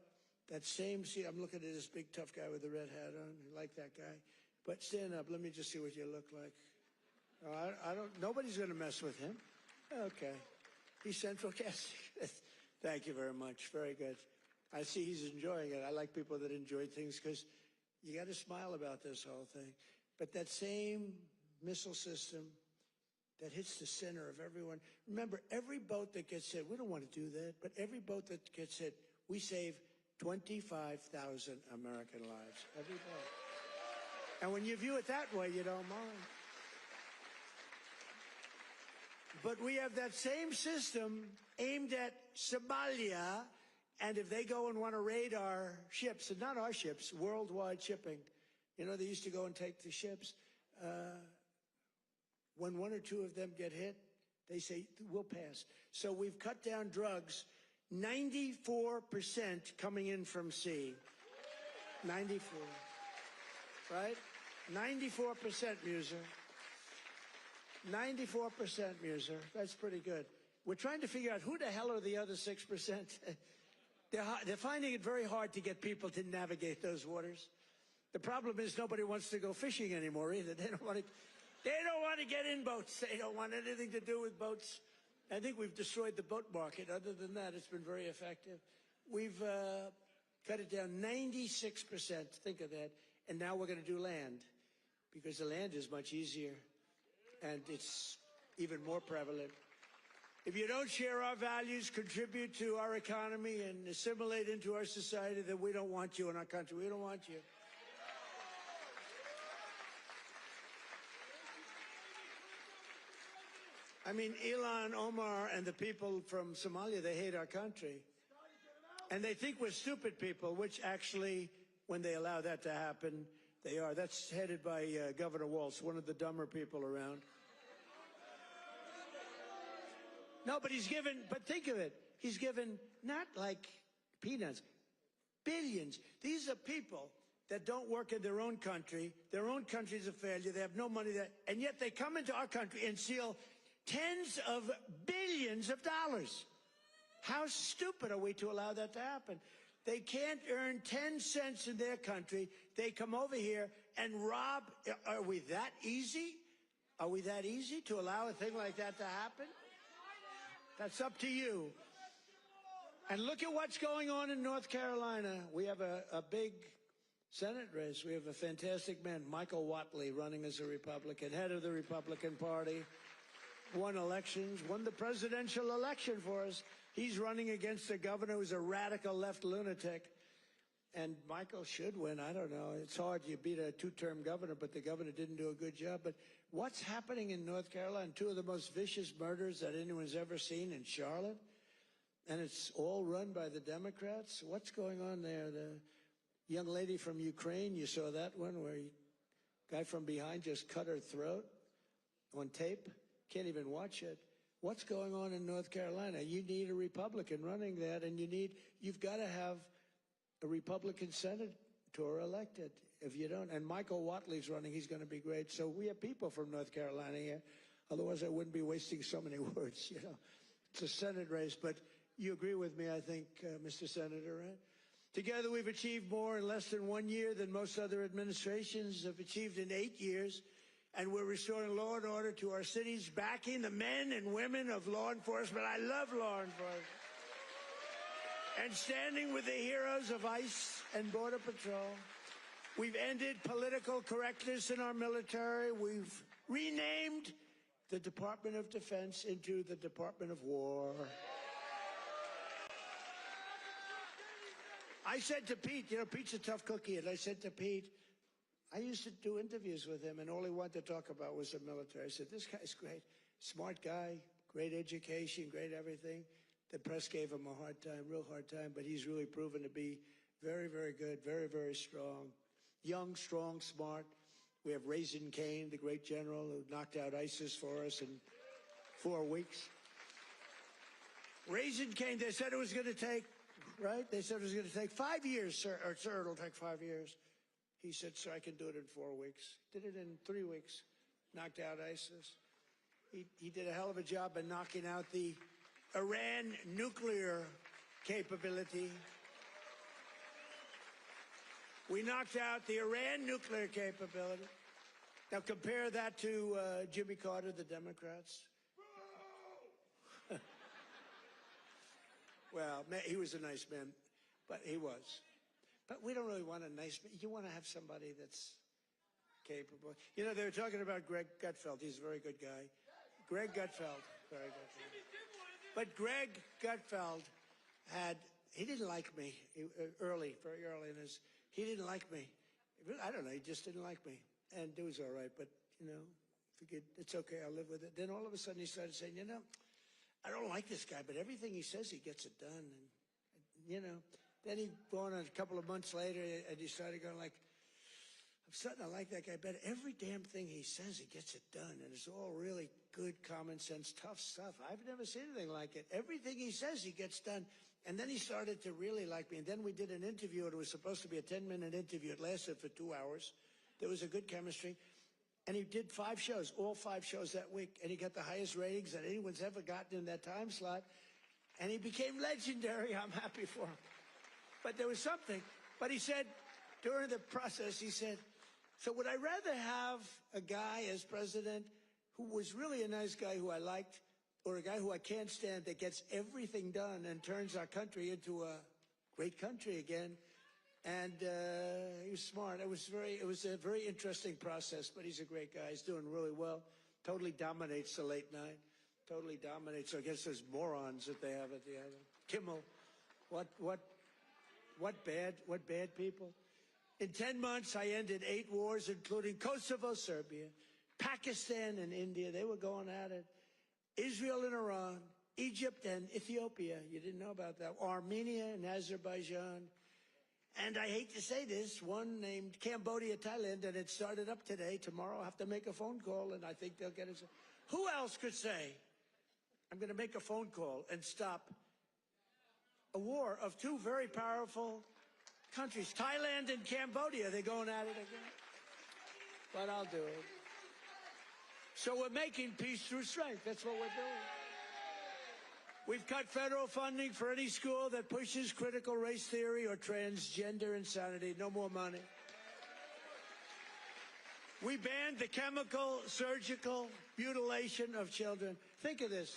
A: I'm looking at this big tough guy with the red hat on. I like that guy. But stand up, let me just see what you look like. Nobody's going to mess with him. Okay. He's central casting. Thank you very much. Very good. I see he's enjoying it. I like people that enjoy things because you got to smile about this whole thing. But that same missile system that hits the center of everyone. Remember, every boat that gets hit, we don't want to do that, but every boat that gets hit, we save 25,000 American lives. Every boat. And when you view it that way, you don't mind. But we have that same system aimed at Somalia, and if they go and want to raid our ships, and not our ships, worldwide shipping, you know, they used to go and take the ships. When one or two of them get hit, they say, we'll pass. So we've cut down drugs, 94% coming in from sea. 94, right? 94%, Muser. 94%, Muser. That's pretty good. We're trying to figure out who the hell are the other 6%. They're finding it very hard to get people to navigate those waters. The problem is nobody wants to go fishing anymore either. They don't want to get in boats. They don't want anything to do with boats. I think we've destroyed the boat market. Other than that, it's been very effective. We've cut it down 96%. Think of that. And now we're going to do land, because the land is much easier, and it's even more prevalent. If you don't share our values, contribute to our economy, and assimilate into our society, then we don't want you in our country. We don't want you. I mean, Ilhan Omar and the people from Somalia, they hate our country. And they think we're stupid people, which actually, when they allow that to happen, they are. That's headed by Governor Walz, one of the dumber people around. No, but think of it. He's given not like peanuts, billions. These are people that don't work in their own country. Their own country's a failure. They have no money there. And yet they come into our country and steal tens of billions of dollars. How stupid are we to allow that to happen? They can't earn 10 cents in their country. They come over here and rob. Are we that easy? Are we that easy to allow a thing like that to happen? That's up to you. And look at what's going on in North Carolina. We have a big Senate race. We have a fantastic man, Michael Whatley, running as a Republican, head of the Republican Party. Won elections, won the presidential election for us. He's running against a governor who's a radical left lunatic. And Michael should win. I don't know. It's hard. You beat a two-term governor, but the governor didn't do a good job. But what's happening in North Carolina? Two of the most vicious murders that anyone's ever seen in Charlotte. And it's all run by the Democrats. What's going on there? The young lady from Ukraine, you saw that one where a guy from behind just cut her throat on tape. Can't even watch it. What's going on in North Carolina? You need a Republican running that, and you've got to have a Republican senator elected. If you don't, and Michael Whatley's running, he's going to be great. So we have people from North Carolina here. Otherwise, I wouldn't be wasting so many words, you know. It's a Senate race, but you agree with me, I think, Mr. Senator, right? Together, we've achieved more in less than 1 year than most other administrations have achieved in 8 years. And we're restoring law and order to our cities, backing the men and women of law enforcement. I love law enforcement. And standing with the heroes of ICE and Border Patrol. We've ended political correctness in our military. We've renamed the Department of Defense into the Department of War. I said to Pete, you know, Pete's a tough cookie, and I said to Pete, I used to do interviews with him, and all he wanted to talk about was the military. I said, this guy's great, smart guy, great education, great everything. The press gave him a hard time, real hard time, but he's really proven to be very, very good, very, very strong. Young, strong, smart. We have Raisin Cain, the great general who knocked out ISIS for us in 4 weeks. Raisin Cain, they said it was going to take, right? They said it was going to take 5 years, sir. Or, sir, it'll take 5 years. He said, sir, I can do it in 4 weeks. Did it in 3 weeks. Knocked out ISIS. He did a hell of a job in knocking out the Iran nuclear capability. We knocked out the Iran nuclear capability. Now compare that to Jimmy Carter, the Democrats. Well, he was a nice man, but he was. But we don't really want a nice man. You want to have somebody that's capable. You know, they were talking about Greg Gutfeld. He's a very good guy. Greg Gutfeld. Very Gutfeld. But Greg Gutfeld he didn't like me very early in his, he didn't like me. I don't know, he just didn't like me. And it was all right, but, figured it's okay, I'll live with it. Then all of a sudden he started saying, I don't like this guy, but everything he says, he gets it done. And, then he gone a couple of months later and he started going like, I'm starting to like that guy better. Every damn thing he says, he gets it done. And it's all really good, common sense, tough stuff. I've never seen anything like it. Everything he says, he gets done. And then he started to really like me. And then we did an interview. It was supposed to be a 10-minute interview. It lasted for 2 hours. There was a good chemistry. And he did 5 shows, all 5 shows that week. And he got the highest ratings that anyone's ever gotten in that time slot. And he became legendary. I'm happy for him. But there was something. But he said, during the process, he said, so would I rather have a guy as president who was really a nice guy who I liked, or a guy who I can't stand that gets everything done and turns our country into a great country again? And he was smart. It was a very interesting process, but he's a great guy. He's doing really well. Totally dominates the late night. Totally dominates. I guess those morons that they have at the end. Kimmel. What bad people? In 10 months, I ended 8 wars, including Kosovo, Serbia, Pakistan and India. They were going at it. Israel and Iran, Egypt and Ethiopia. You didn't know about that. Armenia and Azerbaijan. And I hate to say this, one named Cambodia, Thailand, and it started up today. Tomorrow I'll have to make a phone call, and I think they'll get it. Who else could say, I'm going to make a phone call and stop a war of 2 very powerful countries, Thailand and Cambodia? They're going at it again. But I'll do it. So we're making peace through strength. That's what we're doing. We've cut federal funding for any school that pushes critical race theory or transgender insanity. No more money. We banned the chemical, surgical mutilation of children. Think of this.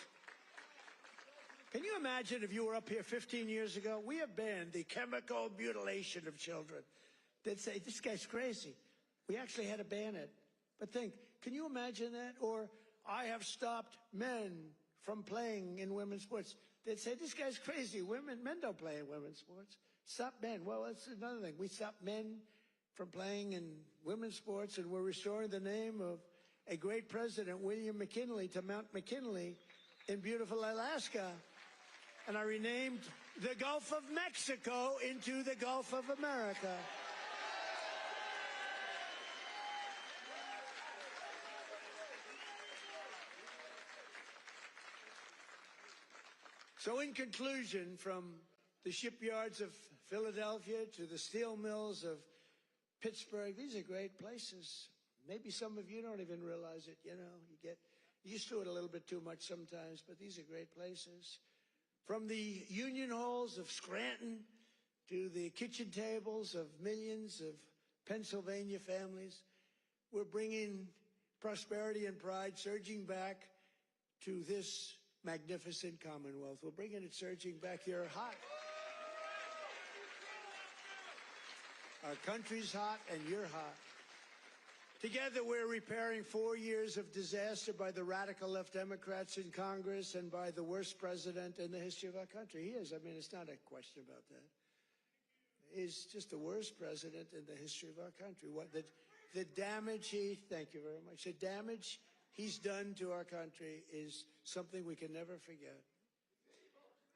A: Can you imagine if you were up here 15 years ago? We have banned the chemical mutilation of children. They'd say, this guy's crazy. We actually had to ban it. But think, can you imagine that? Or I have stopped men from playing in women's sports. They'd say, this guy's crazy. Men don't play in women's sports. Stop men. Well, that's another thing. We stopped men from playing in women's sports, and we're restoring the name of a great president, William McKinley, to Mount McKinley in beautiful Alaska. And I renamed the Gulf of Mexico into the Gulf of America. So in conclusion, from the shipyards of Philadelphia to the steel mills of Pittsburgh, these are great places. Maybe some of you don't even realize it, you get used to it a little bit too much sometimes, but these are great places. From the union halls of Scranton to the kitchen tables of millions of Pennsylvania families, we're bringing prosperity and pride surging back to this magnificent Commonwealth. We're bringing it surging back here hot. Our country's hot and you're hot. Together, we're repairing 4 years of disaster by the radical left Democrats in Congress and by the worst president in the history of our country. He is. I mean, it's not a question about that. He's just the worst president in the history of our country. The damage thank you very much. The damage he's done to our country is something we can never forget.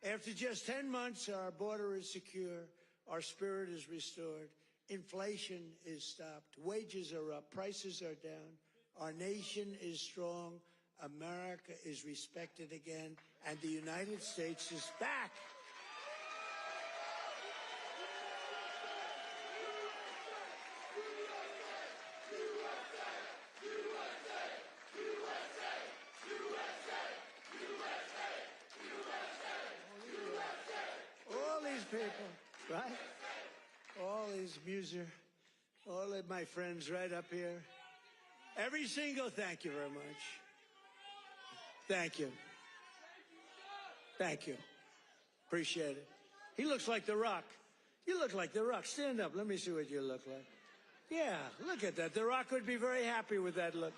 A: After just 10 months, our border is secure. Our spirit is restored. Inflation is stopped. Wages are up. Prices are down. Our nation is strong. America is respected again. And the United States is back. All these people, right? All these all of my friends right up here. Every single, thank you very much. Thank you. Thank you. Appreciate it. He looks like The Rock. You look like The Rock. Stand up. Let me see what you look like. Yeah, look at that. The Rock would be very happy with that look.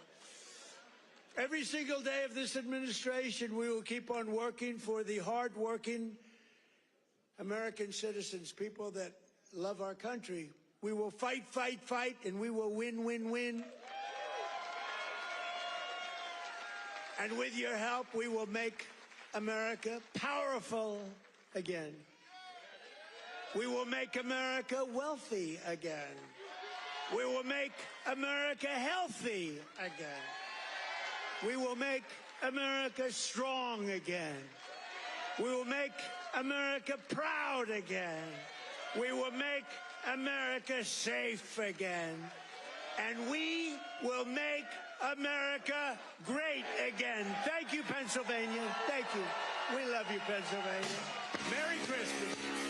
A: Every single day of this administration, we will keep on working for the hard-working American citizens, people that love our country. We will fight, fight, fight, and we will win, win, win. And with your help, we will make America powerful again. We will make America wealthy again. We will make America healthy again. We will make America strong again. We will make America proud again. We will make America safe again. And we will make America great again. Thank you, Pennsylvania. Thank you. We love you, Pennsylvania. Merry Christmas.